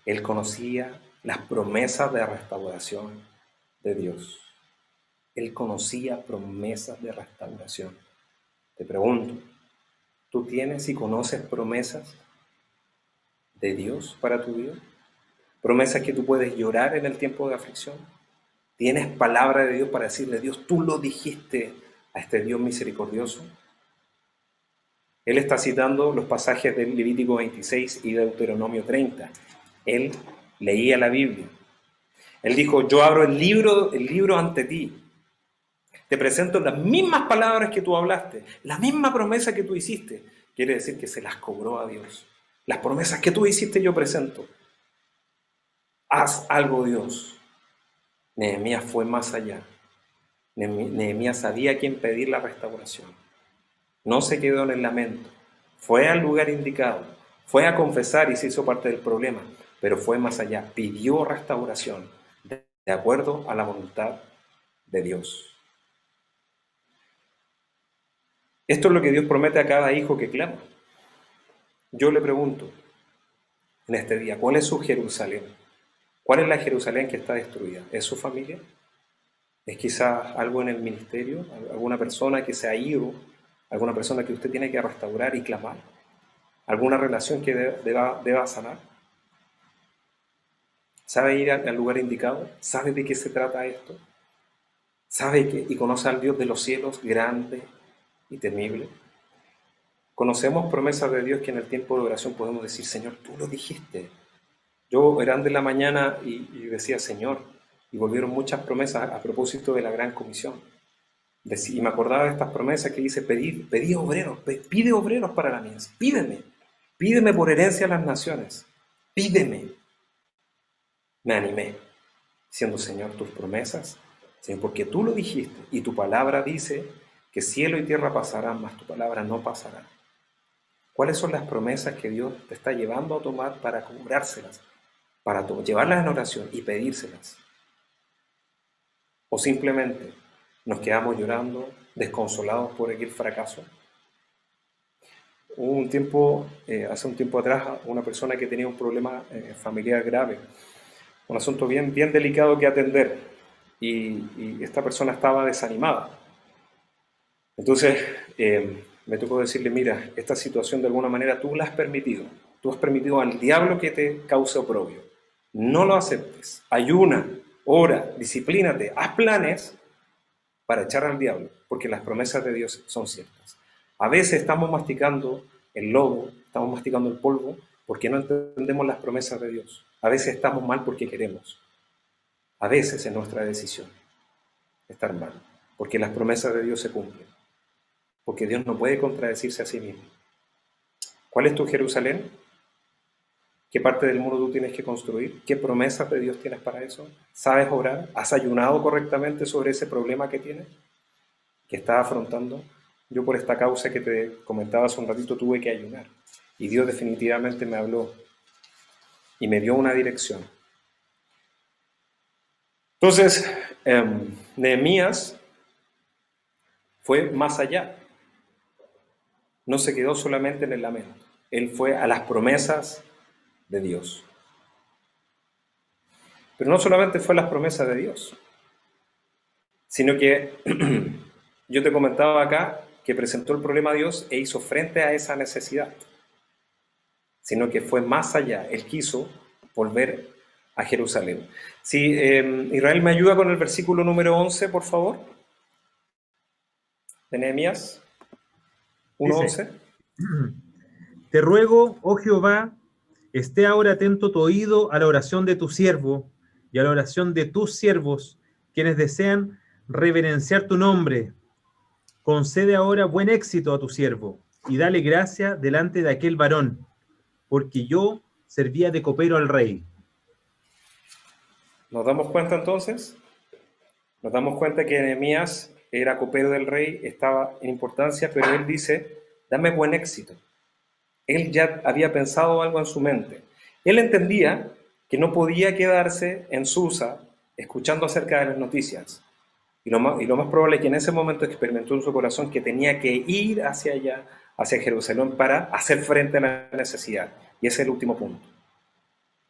él conocía las promesas de restauración de Dios. Él conocía promesas de restauración. Te pregunto, ¿tú tienes y conoces promesas de Dios para tu vida? Promesas que tú puedes llorar en el tiempo de aflicción. ¿Tienes palabra de Dios para decirle, Dios, tú lo dijiste a este Dios misericordioso? Él está citando los pasajes del Levítico 26 y Deuteronomio 30. Él leía la Biblia. Él dijo, yo abro el libro ante ti. Te presento las mismas palabras que tú hablaste, la misma promesa que tú hiciste. Quiere decir que se las cobró a Dios. Las promesas que tú hiciste yo presento. Haz algo, Dios. Nehemías fue más allá. Nehemías sabía a quién pedir la restauración. No se quedó en el lamento. Fue al lugar indicado. Fue a confesar y se hizo parte del problema. Pero fue más allá. Pidió restauración de acuerdo a la voluntad de Dios. Esto es lo que Dios promete a cada hijo que clama. Yo le pregunto en este día, ¿cuál es su Jerusalén? ¿Cuál es la Jerusalén que está destruida? ¿Es su familia? ¿Es quizás algo en el ministerio? ¿Alguna persona que se ha ido? ¿Alguna persona que usted tiene que restaurar y clamar? ¿Alguna relación que deba sanar? ¿Sabe ir al lugar indicado? ¿Sabe de qué se trata esto? ¿Sabe que y conoce al Dios de los cielos, grande y temible? Conocemos promesas de Dios que en el tiempo de oración podemos decir, Señor, tú lo dijiste. Yo orando en la mañana y decía, Señor, y volvieron muchas promesas a propósito de la gran comisión. Y me acordaba de estas promesas que dice, pedí obreros, pide obreros para la mies, pídeme por herencia a las naciones, pídeme. Me animé, diciendo, Señor, tus promesas, Señor, porque tú lo dijiste, y tu palabra dice que cielo y tierra pasarán, mas tu palabra no pasará. ¿Cuáles son las promesas que Dios te está llevando a tomar para cobrárselas, para llevarlas en oración y pedírselas? ¿O simplemente nos quedamos llorando, desconsolados por aquel fracaso? Hubo un tiempo, hace un tiempo atrás, una persona que tenía un problema familiar grave, un asunto bien delicado que atender, y esta persona estaba desanimada. Entonces, me tocó decirle, mira, esta situación de alguna manera tú la has permitido al diablo que te cause oprobio. No lo aceptes, ayuna, ora, disciplínate, haz planes para echar al diablo, porque las promesas de Dios son ciertas. A veces estamos masticando el lodo, estamos masticando el polvo, porque no entendemos las promesas de Dios. A veces estamos mal porque queremos. A veces es nuestra decisión estar mal, porque las promesas de Dios se cumplen. Porque Dios no puede contradecirse a sí mismo. ¿Cuál es tu Jerusalén? ¿Qué parte del muro tú tienes que construir? ¿Qué promesas de Dios tienes para eso? ¿Sabes orar? ¿Has ayunado correctamente sobre ese problema que tienes? ¿Que estás afrontando? Yo por esta causa que te comentaba hace un ratito tuve que ayunar. Y Dios definitivamente me habló y me dio una dirección. Entonces, Nehemías fue más allá. No se quedó solamente en el lamento. Él fue a las promesas de Dios. Pero no solamente fue a las promesas de Dios, sino que yo te comentaba acá que presentó el problema a Dios e hizo frente a esa necesidad. Sino que fue más allá. Él quiso volver a Jerusalén. Si Israel me ayuda con el versículo número 11, por favor, de Nehemías 1:11. Te ruego, oh Jehová, esté ahora atento tu oído a la oración de tu siervo y a la oración de tus siervos, quienes desean reverenciar tu nombre. Concede ahora buen éxito a tu siervo y dale gracia delante de aquel varón, porque yo servía de copero al rey. ¿Nos damos cuenta entonces? Nos damos cuenta que Nehemías era copero del rey, estaba en importancia, pero él dice, dame buen éxito. Él ya había pensado algo en su mente. Él entendía que no podía quedarse en Susa escuchando acerca de las noticias. Y lo más probable es que en ese momento experimentó en su corazón que tenía que ir hacia allá, hacia Jerusalén, para hacer frente a la necesidad. Y ese es el último punto.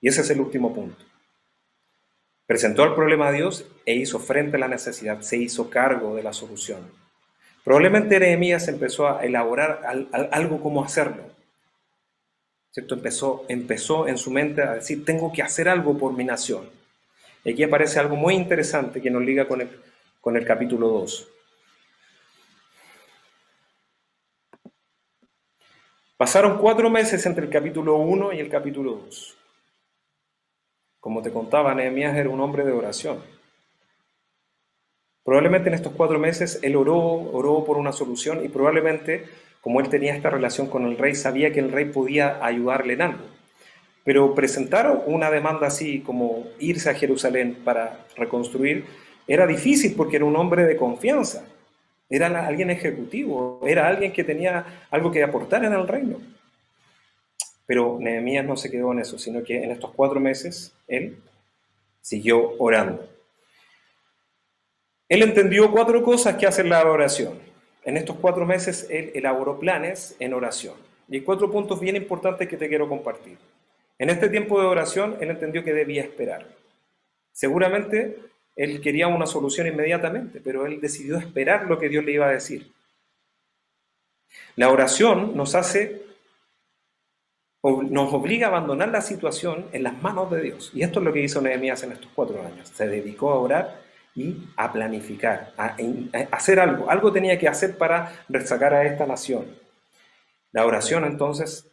Y ese es el último punto. Presentó el problema a Dios e hizo frente a la necesidad, se hizo cargo de la solución. Probablemente Nehemías empezó a elaborar algo como hacerlo, ¿cierto? Empezó en su mente a decir, tengo que hacer algo por mi nación. Y aquí aparece algo muy interesante que nos liga con el capítulo 2. Pasaron 4 meses entre el capítulo 1 y el capítulo 2. Como te contaba, Nehemías era un hombre de oración. Probablemente en estos 4 meses él oró por una solución y probablemente, como él tenía esta relación con el rey, sabía que el rey podía ayudarle en algo. Pero presentar una demanda así como irse a Jerusalén para reconstruir era difícil porque era un hombre de confianza, era alguien ejecutivo, era alguien que tenía algo que aportar en el reino. Pero Nehemías no se quedó en eso, sino que en estos 4 meses él siguió orando. Él entendió 4 cosas que hacen la oración. En estos 4 meses él elaboró planes en oración. Y hay 4 puntos bien importantes que te quiero compartir. En este tiempo de oración él entendió que debía esperar. Seguramente él quería una solución inmediatamente, pero él decidió esperar lo que Dios le iba a decir. La oración nos obliga a abandonar la situación en las manos de Dios. Y esto es lo que hizo Nehemías en estos 4 años. Se dedicó a orar y a planificar, a hacer algo. Algo tenía que hacer para resacar a esta nación. La oración entonces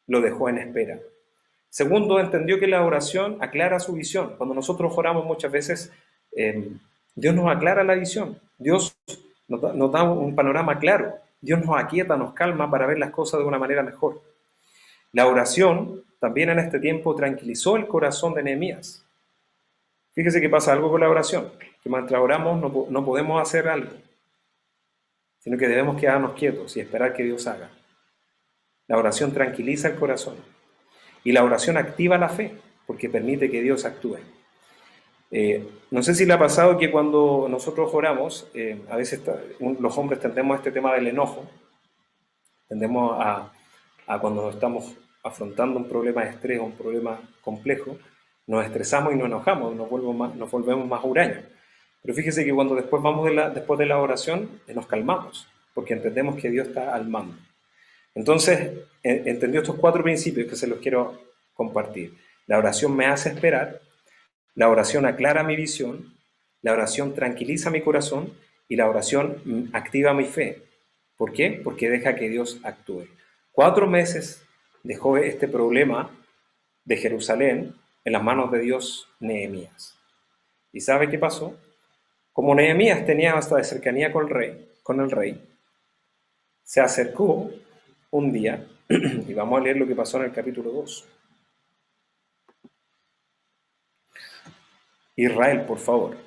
lo dejó en espera. Segundo, entendió que la oración aclara su visión. Cuando nosotros oramos muchas veces, Dios nos aclara la visión. Dios nos da un panorama claro. Dios nos aquieta, nos calma para ver las cosas de una manera mejor. La oración también en este tiempo tranquilizó el corazón de Nehemías. Fíjese que pasa algo con la oración, que mientras oramos no podemos hacer algo, sino que debemos quedarnos quietos y esperar que Dios haga. La oración tranquiliza el corazón y la oración activa la fe, porque permite que Dios actúe. No sé si le ha pasado que cuando nosotros oramos, a veces los hombres tendemos a este tema del enojo, tendemos a cuando estamos afrontando un problema de estrés o un problema complejo, nos estresamos y nos enojamos, nos volvemos más huraños. Pero fíjese que cuando después después de la oración, nos calmamos, porque entendemos que Dios está al mando. Entonces, entendió estos 4 principios que se los quiero compartir. La oración me hace esperar, la oración aclara mi visión, la oración tranquiliza mi corazón y la oración activa mi fe. ¿Por qué? Porque deja que Dios actúe. 4 meses dejó este problema de Jerusalén en las manos de Dios Nehemías. ¿Y sabe qué pasó? Como Nehemías tenía hasta de cercanía con el rey, se acercó un día, y vamos a leer lo que pasó en el capítulo 2. Israel, por favor.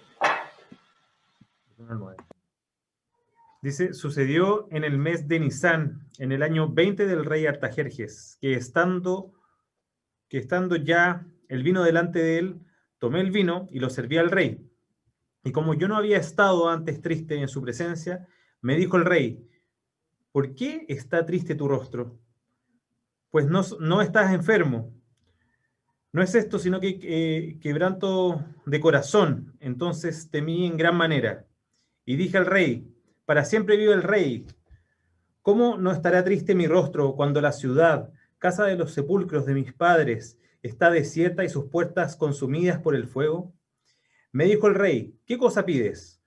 Dice, sucedió en el mes de Nisán, en el año 20 del rey Artajerjes, que estando ya el vino delante de él, tomé el vino y lo serví al rey. Y como yo no había estado antes triste en su presencia, me dijo el rey, ¿por qué está triste tu rostro? Pues no estás enfermo. No es esto, sino que quebranto de corazón. Entonces temí en gran manera. Y dije al rey, para siempre vive el rey. ¿Cómo no estará triste mi rostro cuando la ciudad, casa de los sepulcros de mis padres, está desierta y sus puertas consumidas por el fuego? Me dijo el rey, ¿qué cosa pides?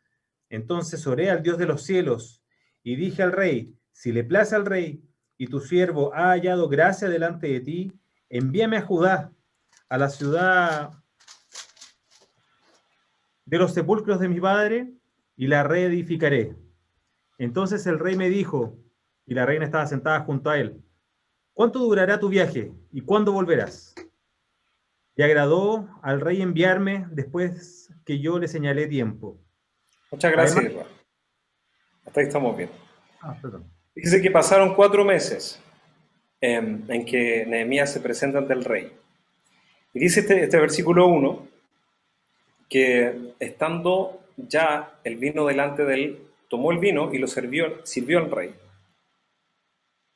Entonces oré al Dios de los cielos y dije al rey, si le place al rey y tu siervo ha hallado gracia delante de ti, envíame a Judá, a la ciudad de los sepulcros de mi padre, y la reedificaré. Entonces el rey me dijo, y la reina estaba sentada junto a él, ¿cuánto durará tu viaje y cuándo volverás? Y agradó al rey enviarme después que yo le señalé tiempo. Muchas gracias, Además, Israel. Hasta ahí estamos bien. perdón. Fíjese que pasaron 4 meses en que Nehemías se presenta ante el rey. Y dice este versículo 1, que estando ya el vino delante de él, tomó el vino y lo sirvió al rey.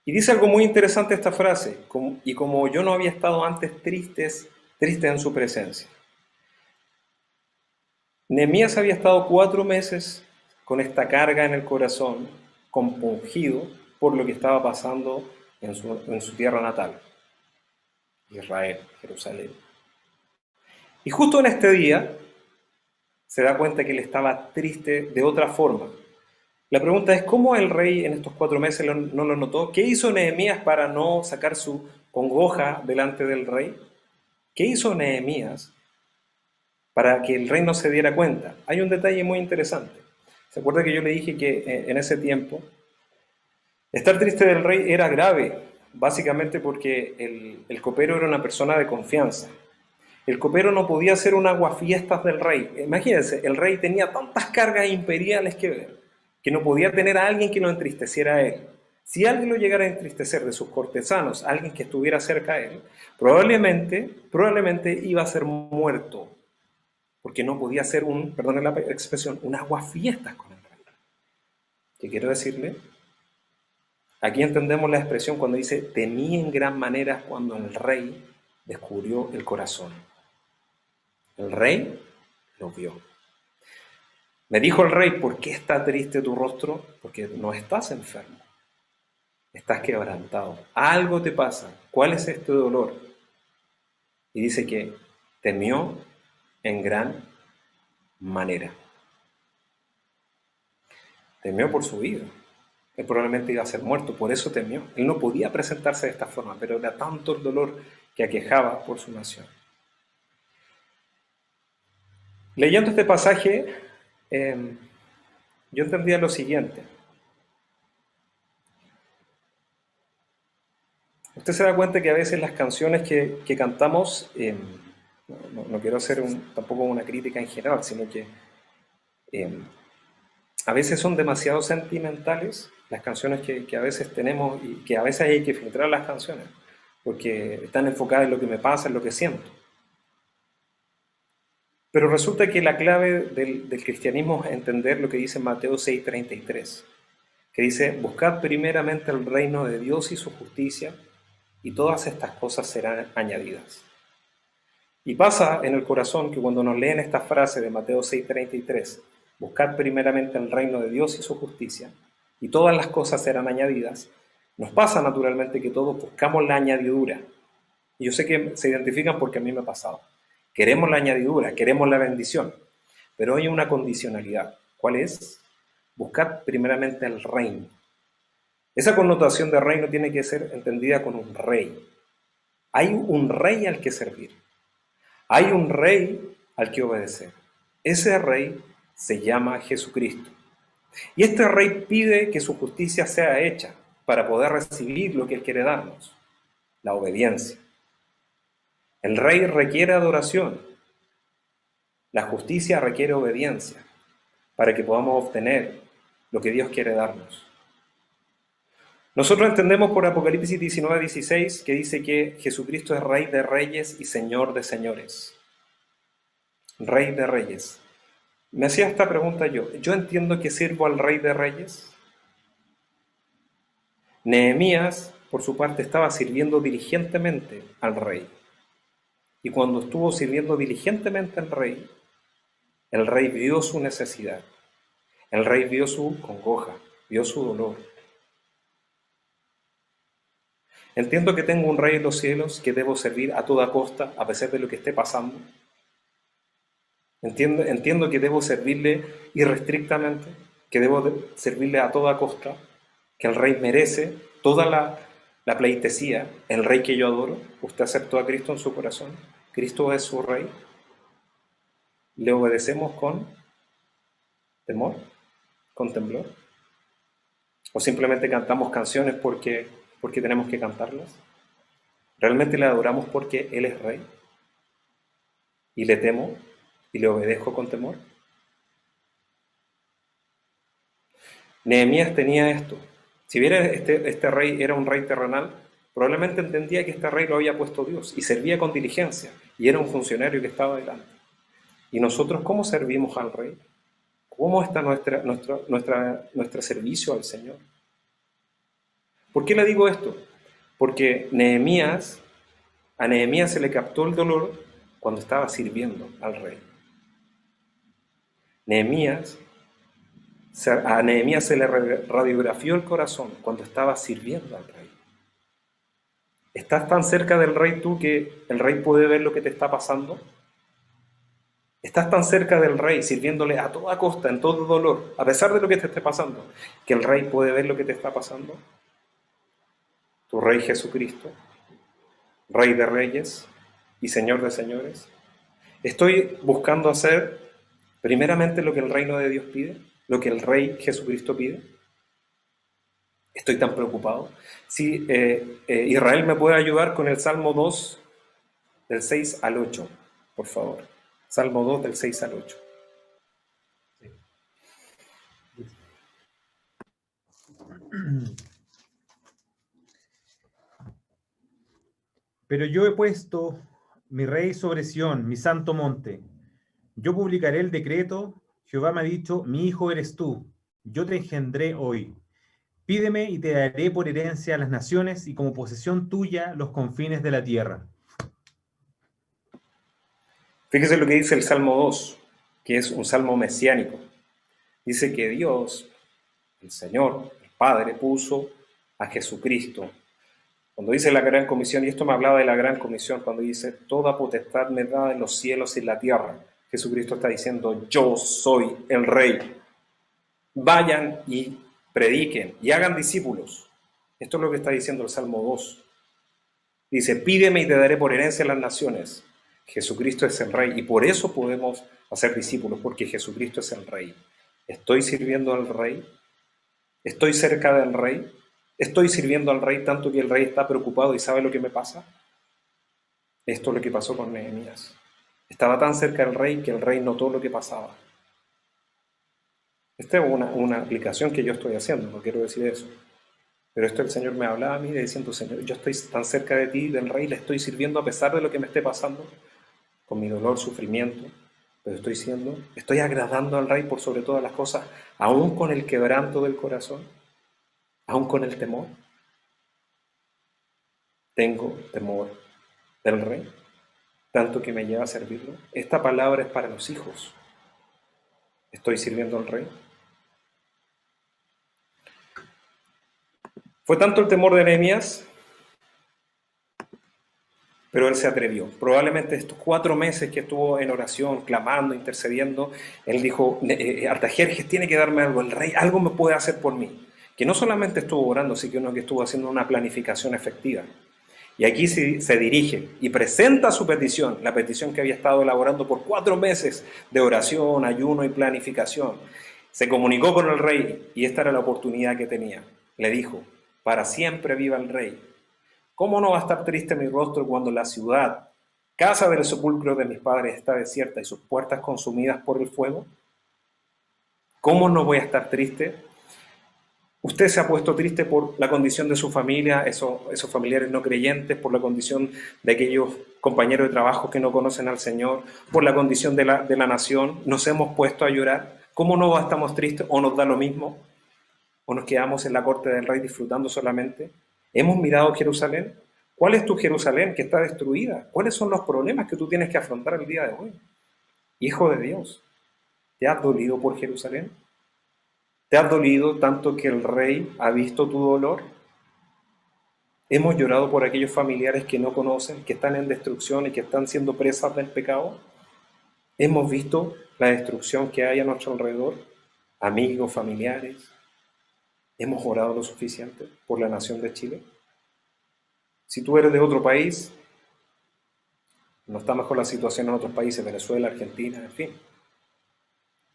Y dice algo muy interesante esta frase, y como yo no había estado antes triste en su presencia. Nehemías había estado 4 meses con esta carga en el corazón, compungido por lo que estaba pasando en su tierra natal, Israel, Jerusalén. Y justo en este día se da cuenta que él estaba triste de otra forma. La pregunta es, ¿cómo el rey en estos 4 meses no lo notó? ¿Qué hizo Nehemías para no sacar su congoja delante del rey? ¿Qué hizo Nehemías para que el rey no se diera cuenta? Hay un detalle muy interesante. ¿Se acuerda que yo le dije que en ese tiempo estar triste del rey era grave? Básicamente porque el copero era una persona de confianza. El copero no podía hacer un aguafiestas del rey. Imagínense, el rey tenía tantas cargas imperiales que ver, que no podía tener a alguien que lo entristeciera a él. Si alguien lo llegara a entristecer de sus cortesanos, alguien que estuviera cerca de él, probablemente iba a ser muerto, porque no podía hacer perdón la expresión, un aguafiestas con el rey. ¿Qué quiero decirle? Aquí entendemos la expresión cuando dice, temí en gran manera cuando el rey descubrió el corazón. El rey lo vio. Me dijo el rey, ¿por qué está triste tu rostro? Porque no estás enfermo. Estás quebrantado. Algo te pasa. ¿Cuál es este dolor? Y dice que temió en gran manera. Temió por su vida. Él probablemente iba a ser muerto, por eso temió. Él no podía presentarse de esta forma, pero era tanto el dolor que aquejaba por su nación. Leyendo este pasaje, yo entendía lo siguiente. Usted se da cuenta que a veces las canciones que cantamos, no quiero hacer tampoco una crítica en general, sino que a veces son demasiado sentimentales las canciones que a veces tenemos y que a veces hay que filtrar las canciones, porque están enfocadas en lo que me pasa, en lo que siento. Pero resulta que la clave del cristianismo es entender lo que dice Mateo 6:33, que dice, buscad primeramente el reino de Dios y su justicia, y todas estas cosas serán añadidas. Y pasa en el corazón que cuando nos leen esta frase de Mateo 6:33, buscad primeramente el reino de Dios y su justicia, y todas las cosas serán añadidas, nos pasa naturalmente que todos buscamos la añadidura. Y yo sé que se identifican porque a mí me ha pasado. Queremos la añadidura, queremos la bendición, pero hay una condicionalidad. ¿Cuál es? Buscad primeramente el reino. Esa connotación de reino tiene que ser entendida con un rey. Hay un rey al que servir. Hay un rey al que obedecer. Ese rey se llama Jesucristo. Y este rey pide que su justicia sea hecha para poder recibir lo que Él quiere darnos, la obediencia. El rey requiere adoración. La justicia requiere obediencia para que podamos obtener lo que Dios quiere darnos. Nosotros entendemos por Apocalipsis 19:16 que dice que Jesucristo es Rey de Reyes y Señor de Señores. Rey de Reyes. Me hacía esta pregunta yo entiendo que sirvo al Rey de Reyes. Nehemías, por su parte, estaba sirviendo diligentemente al rey. Y cuando estuvo sirviendo diligentemente al rey, el rey vio su necesidad. El rey vio su congoja, vio su dolor. Entiendo que tengo un rey en los cielos que debo servir a toda costa, a pesar de lo que esté pasando. Entiendo que debo servirle irrestrictamente, que debo servirle a toda costa, que el rey merece toda la pleitesía, el rey que yo adoro. Usted aceptó a Cristo en su corazón, Cristo es su rey. ¿Le obedecemos con temor, con temblor? ¿O simplemente cantamos canciones porque tenemos que cantarlas? ¿Realmente le adoramos porque Él es rey? ¿Y le temo y le obedezco con temor? Nehemías tenía esto. Si bien este rey era un rey terrenal, probablemente entendía que este rey lo había puesto Dios y servía con diligencia y era un funcionario que estaba delante. ¿Y nosotros cómo servimos al rey? ¿Cómo está nuestro servicio al Señor? ¿Por qué le digo esto? Porque a Nehemías se le captó el dolor cuando estaba sirviendo al rey. A Nehemías se le radiografió el corazón cuando estaba sirviendo al rey. ¿Estás tan cerca del rey tú que el rey puede ver lo que te está pasando? ¿Estás tan cerca del rey sirviéndole a toda costa, en todo dolor, a pesar de lo que te esté pasando, que el rey puede ver lo que te está pasando? Tu rey Jesucristo, Rey de reyes y Señor de señores. Estoy buscando hacer primeramente lo que el reino de Dios pide, lo que el Rey Jesucristo pide. Estoy tan preocupado. Si Israel me puede ayudar con el Salmo 2, del 6 al 8, por favor. Salmo 2, del 6 al 8. Pero yo he puesto mi rey sobre Sión, mi santo monte. Yo publicaré el decreto. Jehová me ha dicho, mi hijo eres tú. Yo te engendré hoy. Pídeme y te daré por herencia a las naciones y como posesión tuya los confines de la tierra. Fíjese lo que dice el Salmo 2, que es un salmo mesiánico. Dice que Dios, el Señor, el Padre, puso a Jesucristo. Cuando dice la gran comisión, y esto me hablaba de la gran comisión, cuando dice, toda potestad me da en los cielos y en la tierra, Jesucristo está diciendo, yo soy el Rey. Vayan y prediquen y hagan discípulos. Esto es lo que está diciendo el Salmo 2. Dice, pídeme y te daré por herencia a las naciones. Jesucristo es el Rey y por eso podemos hacer discípulos, porque Jesucristo es el Rey. ¿Estoy sirviendo al Rey? ¿Estoy cerca del Rey? ¿Estoy sirviendo al Rey tanto que el Rey está preocupado y sabe lo que me pasa? Esto es lo que pasó con Nehemías. Estaba tan cerca del Rey que el Rey notó lo que pasaba. Esta es una aplicación que yo estoy haciendo, no quiero decir eso. Pero esto el Señor me hablaba a mí diciendo, Señor, yo estoy tan cerca de ti, del Rey, le estoy sirviendo a pesar de lo que me esté pasando, con mi dolor, sufrimiento, pero estoy agradando al Rey por sobre todas las cosas, aún con el quebranto del corazón, aún con el temor. Tengo temor del Rey, tanto que me lleva a servirlo. Esta palabra es para los hijos. ¿Estoy sirviendo al Rey? Fue tanto el temor de Nehemías, pero él se atrevió. Probablemente estos 4 meses que estuvo en oración, clamando, intercediendo, él dijo, Artajerjes tiene que darme algo, el rey algo me puede hacer por mí. Que no solamente estuvo orando, sino que estuvo haciendo una planificación efectiva. Y aquí se dirige y presenta su petición, la petición que había estado elaborando por 4 meses de oración, ayuno y planificación. Se comunicó con el rey y esta era la oportunidad que tenía. Le dijo, para siempre viva el rey. ¿Cómo no va a estar triste mi rostro cuando la ciudad, casa del sepulcro de mis padres, está desierta y sus puertas consumidas por el fuego? ¿Cómo no voy a estar triste? Usted se ha puesto triste por la condición de su familia, esos familiares no creyentes, por la condición de aquellos compañeros de trabajo que no conocen al Señor, por la condición de la nación. Nos hemos puesto a llorar. ¿Cómo no estamos tristes o nos da lo mismo? ¿O nos quedamos en la corte del rey disfrutando solamente? ¿Hemos mirado Jerusalén? ¿Cuál es tu Jerusalén que está destruida? ¿Cuáles son los problemas que tú tienes que afrontar el día de hoy? Hijo de Dios, ¿te has dolido por Jerusalén? ¿Te has dolido tanto que el rey ha visto tu dolor? ¿Hemos llorado por aquellos familiares que no conocen, que están en destrucción y que están siendo presas del pecado? ¿Hemos visto la destrucción que hay a nuestro alrededor? Amigos, familiares. ¿Hemos orado lo suficiente por la nación de Chile? Si tú eres de otro país, no está mejor la situación en otros países, Venezuela, Argentina, en fin.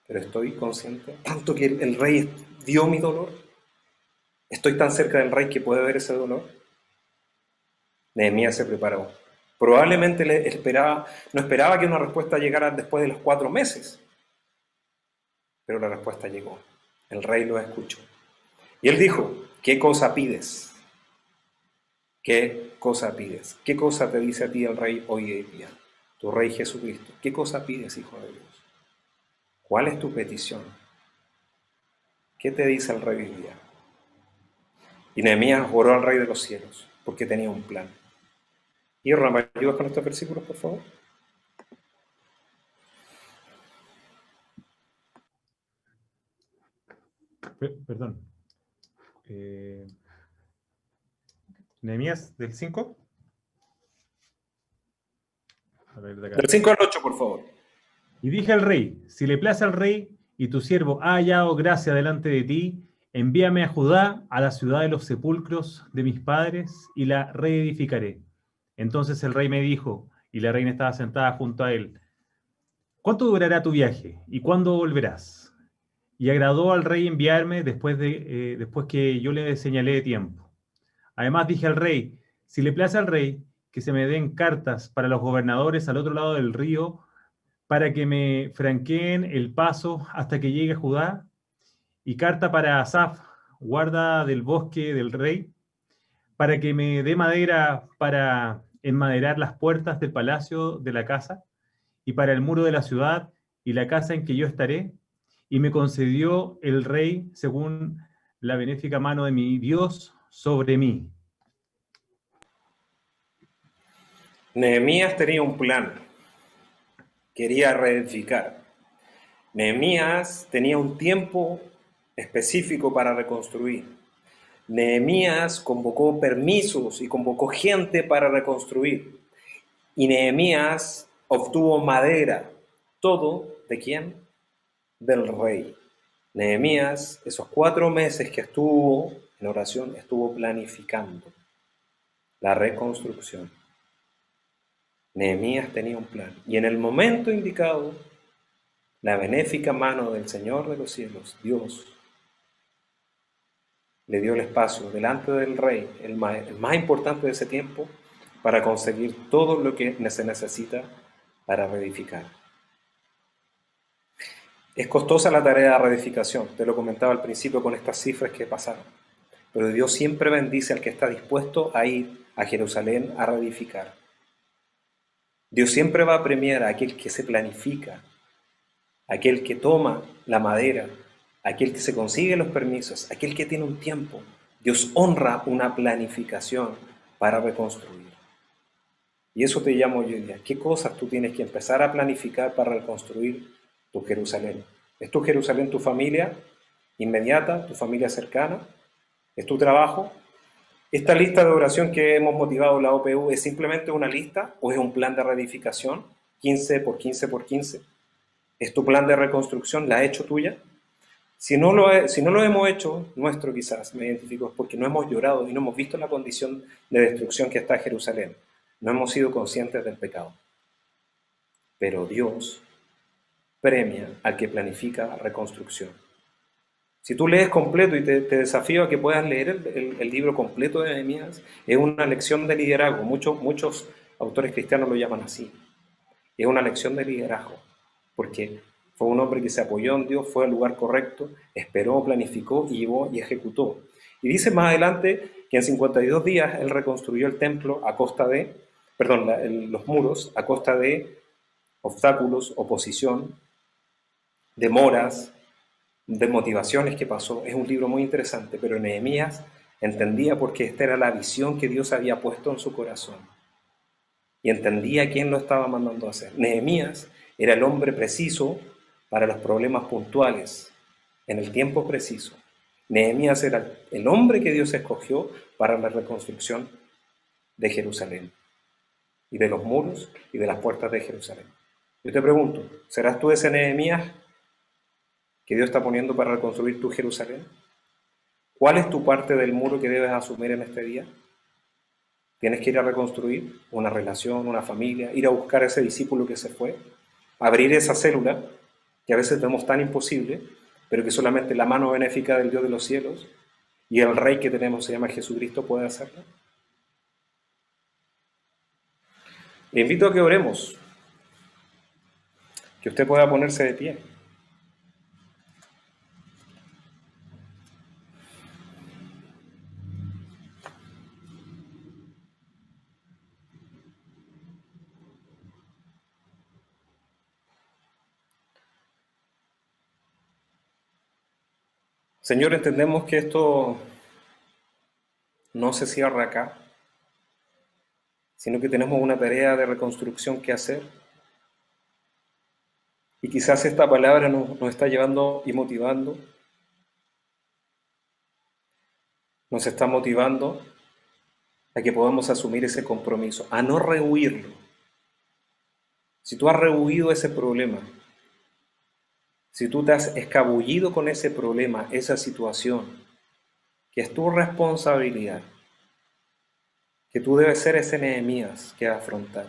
Pero estoy consciente, tanto que el rey vio mi dolor, estoy tan cerca del rey que puede ver ese dolor. Nehemías se preparó. Probablemente no esperaba que una respuesta llegara después de los 4 meses, pero la respuesta llegó. El rey lo escuchó. Y él dijo, ¿qué cosa pides? ¿Qué cosa pides? ¿Qué cosa te dice a ti el rey hoy día? Tu rey Jesucristo. ¿Qué cosa pides, hijo de Dios? ¿Cuál es tu petición? ¿Qué te dice el rey hoy día? Y Nehemías oró al rey de los cielos, porque tenía un plan. Y ¿me ayudas con estos versículos, por favor? Perdón. Eh, Nehemías del 5. A ver, de acá. Del 5 al 8, por favor. Y dije al rey, si le place al rey y tu siervo ha hallado gracia delante de ti, envíame a Judá, a la ciudad de los sepulcros de mis padres, y la reedificaré. Entonces el rey me dijo, y la reina estaba sentada junto a él, ¿cuánto durará tu viaje y cuándo volverás? Y agradó al rey enviarme después que yo le señalé tiempo. Además dije al rey, si le place al rey, que se me den cartas para los gobernadores al otro lado del río, para que me franqueen el paso hasta que llegue a Judá, y carta para Asaf, guarda del bosque del rey, para que me dé madera para enmaderar las puertas del palacio de la casa, y para el muro de la ciudad y la casa en que yo estaré. Y me concedió el rey según la benéfica mano de mi Dios sobre mí. Nehemías tenía un plan, quería reedificar. Nehemías tenía un tiempo específico para reconstruir. Nehemías convocó permisos y convocó gente para reconstruir. Y Nehemías obtuvo madera. ¿Todo de quién? Del rey. Nehemías, esos 4 meses que estuvo en oración, estuvo planificando la reconstrucción. Nehemías tenía un plan. Y en el momento indicado, la benéfica mano del Señor de los cielos, Dios, le dio el espacio delante del rey, el más importante de ese tiempo, para conseguir todo lo que se necesita para reedificar. Es costosa la tarea de reedificación, te lo comentaba al principio con estas cifras que pasaron, pero Dios siempre bendice al que está dispuesto a ir a Jerusalén a reedificar. Dios siempre va a premiar a aquel que se planifica, aquel que toma la madera, aquel que se consigue los permisos, aquel que tiene un tiempo. Dios honra una planificación para reconstruir. Y eso te llamo yo hoy día. ¿Qué cosas tú tienes que empezar a planificar para reconstruir tu Jerusalén? ¿Es tu Jerusalén tu familia inmediata, tu familia cercana? ¿Es tu trabajo? ¿Esta lista de oración que hemos motivado la OPU es simplemente una lista o es un plan de reedificación? 15 por 15 por 15. ¿Es tu plan de reconstrucción? ¿La has hecho tuya? Si no lo hemos hecho, nuestro quizás, me identifico, es porque no hemos llorado y no hemos visto la condición de destrucción que está en Jerusalén. No hemos sido conscientes del pecado. Pero Dios premia al que planifica reconstrucción. Si tú lees completo y te desafío a que puedas leer el libro completo de Nehemías, es una lección de liderazgo. Muchos autores cristianos lo llaman así. Es una lección de liderazgo, porque fue un hombre que se apoyó en Dios, fue al lugar correcto, esperó, planificó y llevó y ejecutó. Y dice más adelante que en 52 días él reconstruyó el templo a costa de, los muros a costa de obstáculos, oposición, demoras, de motivaciones que pasó. Es un libro muy interesante, pero Nehemías entendía porque esta era la visión que Dios había puesto en su corazón y entendía quién lo estaba mandando a hacer. Nehemías era el hombre preciso para los problemas puntuales, en el tiempo preciso. Nehemías era el hombre que Dios escogió para la reconstrucción de Jerusalén y de los muros y de las puertas de Jerusalén. Yo te pregunto, ¿serás tú ese Nehemías que Dios está poniendo para reconstruir tu Jerusalén? ¿Cuál es tu parte del muro que debes asumir en este día? Tienes que ir a reconstruir una relación, una familia, ir a buscar a ese discípulo que se fue, abrir esa célula que a veces vemos tan imposible, pero que solamente la mano benéfica del Dios de los cielos y el Rey que tenemos se llama Jesucristo puede hacerlo. Le invito a que oremos, que usted pueda ponerse de pie. Señor, entendemos que esto no se cierra acá, sino que tenemos una tarea de reconstrucción que hacer. Y quizás esta palabra nos está llevando y motivando, nos está motivando a que podamos asumir ese compromiso, a no rehuirlo. Si tú has rehuido ese problema, si tú te has escabullido con ese problema, esa situación, que es tu responsabilidad, que tú debes ser ese Nehemías que afrontar,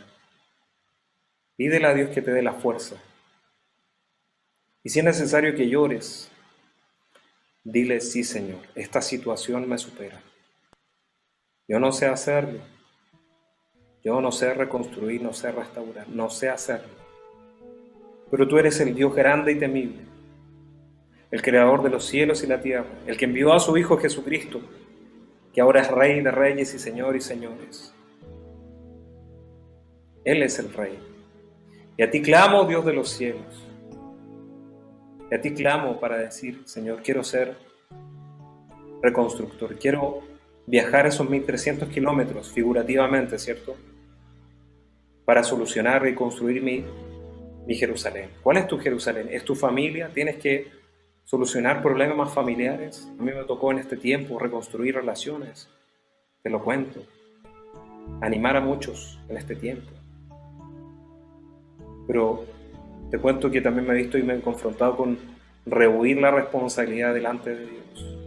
pídele a Dios que te dé la fuerza. Y si es necesario que llores, dile: sí, Señor, esta situación me supera. Yo no sé hacerlo. Yo no sé reconstruir, no sé restaurar, no sé hacerlo. Pero tú eres el Dios grande y temible, el creador de los cielos y la tierra, el que envió a su Hijo Jesucristo, que ahora es Rey de reyes y Señor y señores. Él es el Rey. Y a ti clamo, Dios de los cielos. Y a ti clamo para decir: Señor, quiero ser reconstructor, quiero viajar esos 1300 kilómetros, figurativamente, ¿cierto?, para solucionar y construir mi Jerusalén. ¿Cuál es tu Jerusalén? ¿Es tu familia? ¿Tienes que solucionar problemas familiares? A mí me tocó en este tiempo reconstruir relaciones, te lo cuento, animar a muchos en este tiempo. Pero te cuento que también me he visto y me he confrontado con rehuir la responsabilidad delante de Dios.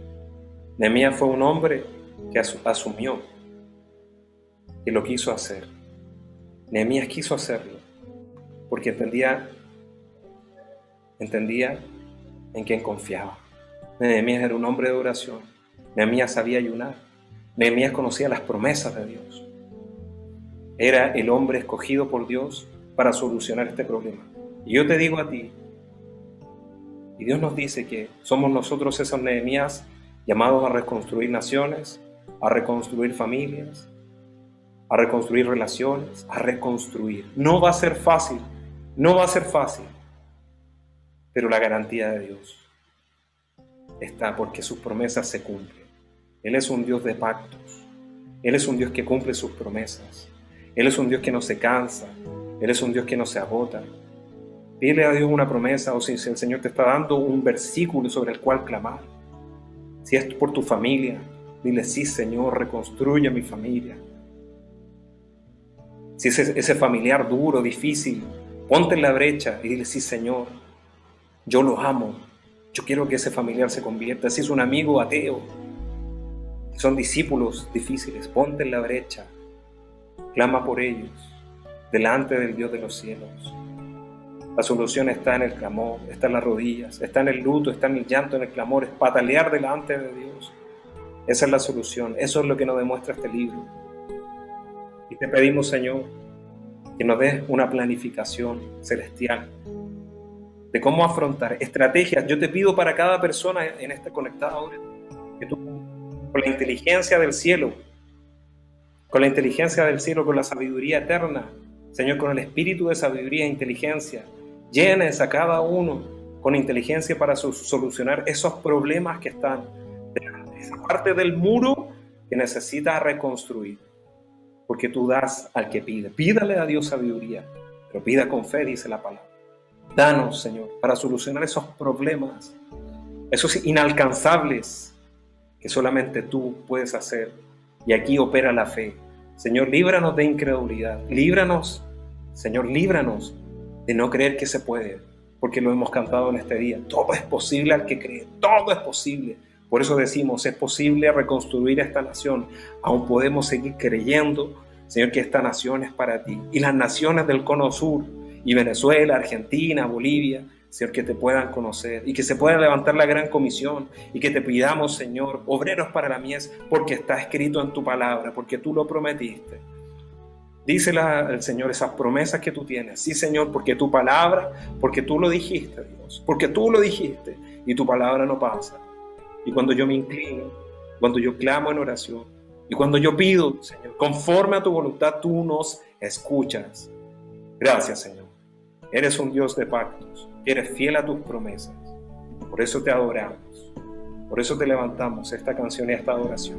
Nehemías fue un hombre que asumió que lo quiso hacer. Nehemías quiso hacerlo porque entendía en quién confiaba. Nehemías era un hombre de oración. Nehemías sabía ayunar. Nehemías conocía las promesas de Dios. Era el hombre escogido por Dios para solucionar este problema. Y yo te digo a ti, y Dios nos dice que somos nosotros esos Nehemías llamados a reconstruir naciones, a reconstruir familias, a reconstruir relaciones, a reconstruir. No va a ser fácil, pero la garantía de Dios está, porque sus promesas se cumplen. Él es un Dios de pactos, Él es un Dios que cumple sus promesas, Él es un Dios que no se cansa, Él es un Dios que no se agota. Pídele a Dios una promesa, o si el Señor te está dando un versículo sobre el cual clamar. Si es por tu familia, dile: sí, Señor, reconstruye mi familia. Si es ese familiar duro, difícil, ponte en la brecha y dile: sí, Señor, yo lo amo, yo quiero que ese familiar se convierta. Si es un amigo ateo, si son discípulos difíciles, ponte en la brecha, clama por ellos, delante del Dios de los cielos. La solución está en el clamor, está en las rodillas, está en el luto, está en el llanto, en el clamor, es patalear delante de Dios. Esa es la solución, eso es lo que nos demuestra este libro. Y te pedimos, Señor, que nos des una planificación celestial de cómo afrontar estrategias. Yo te pido para cada persona en esta conectada ahora, que tú, con la inteligencia del cielo, con la sabiduría eterna, Señor, con el espíritu de sabiduría e inteligencia, llenes a cada uno con inteligencia para solucionar esos problemas que están delante, esa parte del muro que necesita reconstruir. Porque tú das al que pide. Pídale a Dios sabiduría, pero pida con fe, dice la palabra. Danos, Señor, para solucionar esos problemas, esos inalcanzables que solamente tú puedes hacer. Y aquí opera la fe. Señor, líbranos de incredulidad. Líbranos, Señor, líbranos de no creer que se puede, porque lo hemos cantado en este día. Todo es posible al que cree, todo es posible. Por eso decimos: es posible reconstruir esta nación. Aún podemos seguir creyendo, Señor, que esta nación es para ti. Y las naciones del Cono Sur, y Venezuela, Argentina, Bolivia, Señor, que te puedan conocer y que se pueda levantar la gran comisión y que te pidamos, Señor, obreros para la mies, porque está escrito en tu palabra, porque tú lo prometiste. Dísele al Señor esas promesas que tú tienes. Sí, Señor, porque tu palabra, porque tú lo dijiste, Dios, porque tú lo dijiste y tu palabra no pasa. Y cuando yo me inclino, cuando yo clamo en oración y cuando yo pido, Señor, conforme a tu voluntad, tú nos escuchas. Gracias, Señor. Eres un Dios de pactos, eres fiel a tus promesas. Por eso te adoramos, Por eso te levantamos esta canción y esta adoración.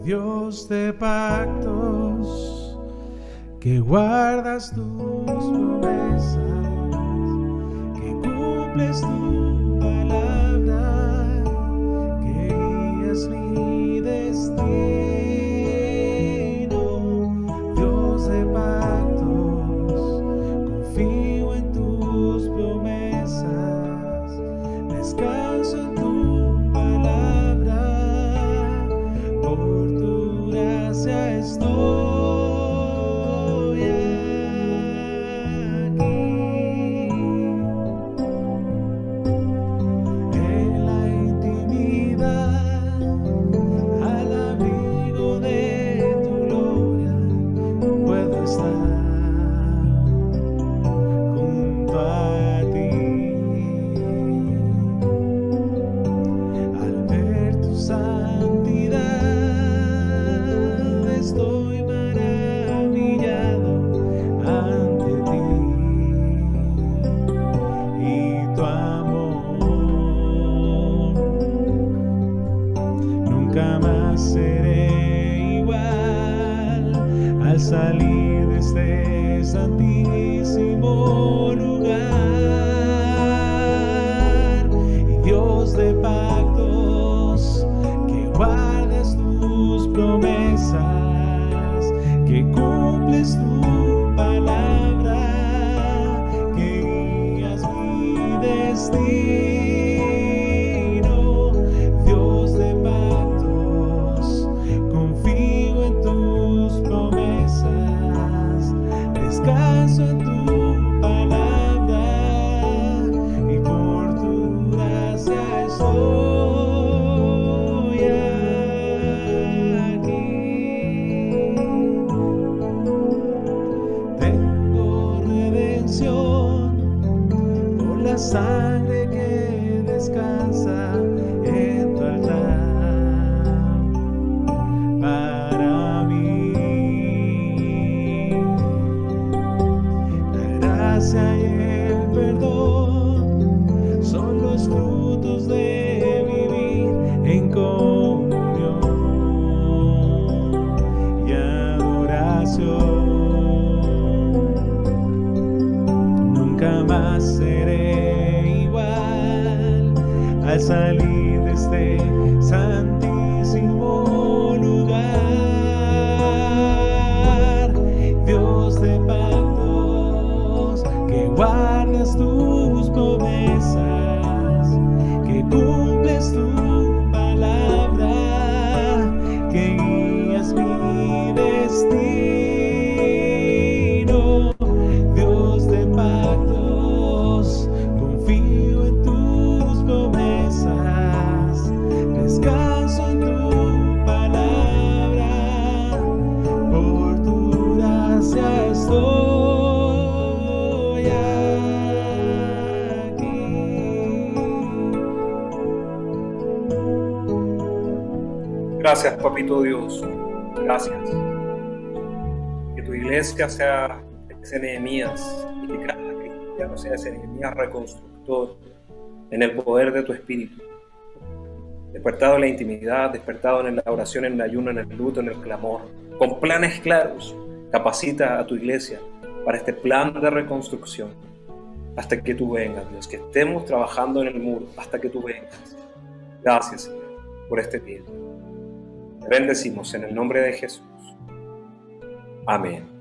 Dios de pactos, que guardas tus promesas, que cumples tu palabra, que guías mi destino. Dios de pactos, confío en tus promesas, descanso en tu palabra. Por tu gracia estoy aquí, en la intimidad, al abrigo de tu gloria, puedo estar junto a ti. Al ver tu santidad, estoy maravillado ante ti y tu amor. Nunca más seré igual al salir de este santísimo lugar. Y Dios de pactos, que guardas tus promesas, que cumples tu palabra, que guías mi destino. Dios de pactos, confío en tus promesas, descanso en tu palabra y por tu gracia estoy aquí. Tengo redención por la sangre que descansa en tu altar para mí. La gracia y el perdón son los frutos de vivir en comunión y adoración. Nunca más seré igual al salir de este santísimo lugar. Dios de pactos, que guardas tus promesas, que cumples tu palabra, que guías mi destino. Dios de pactos, confío en tus promesas, descanso en tu palabra, por tu gracia estoy aquí. Gracias, Papito Dios. Gracias. Que tu iglesia sea ese Nehemías y que cada cristiano sea ese Nehemías reconstructor en el poder de tu Espíritu. Despertado en la intimidad, despertado en la oración, en el ayuno, en el luto, en el clamor. Con planes claros, capacita a tu iglesia para este plan de reconstrucción hasta que tú vengas, Dios. Que estemos trabajando en el muro hasta que tú vengas. Gracias, Señor, por este tiempo. Te bendecimos en el nombre de Jesús. Amén.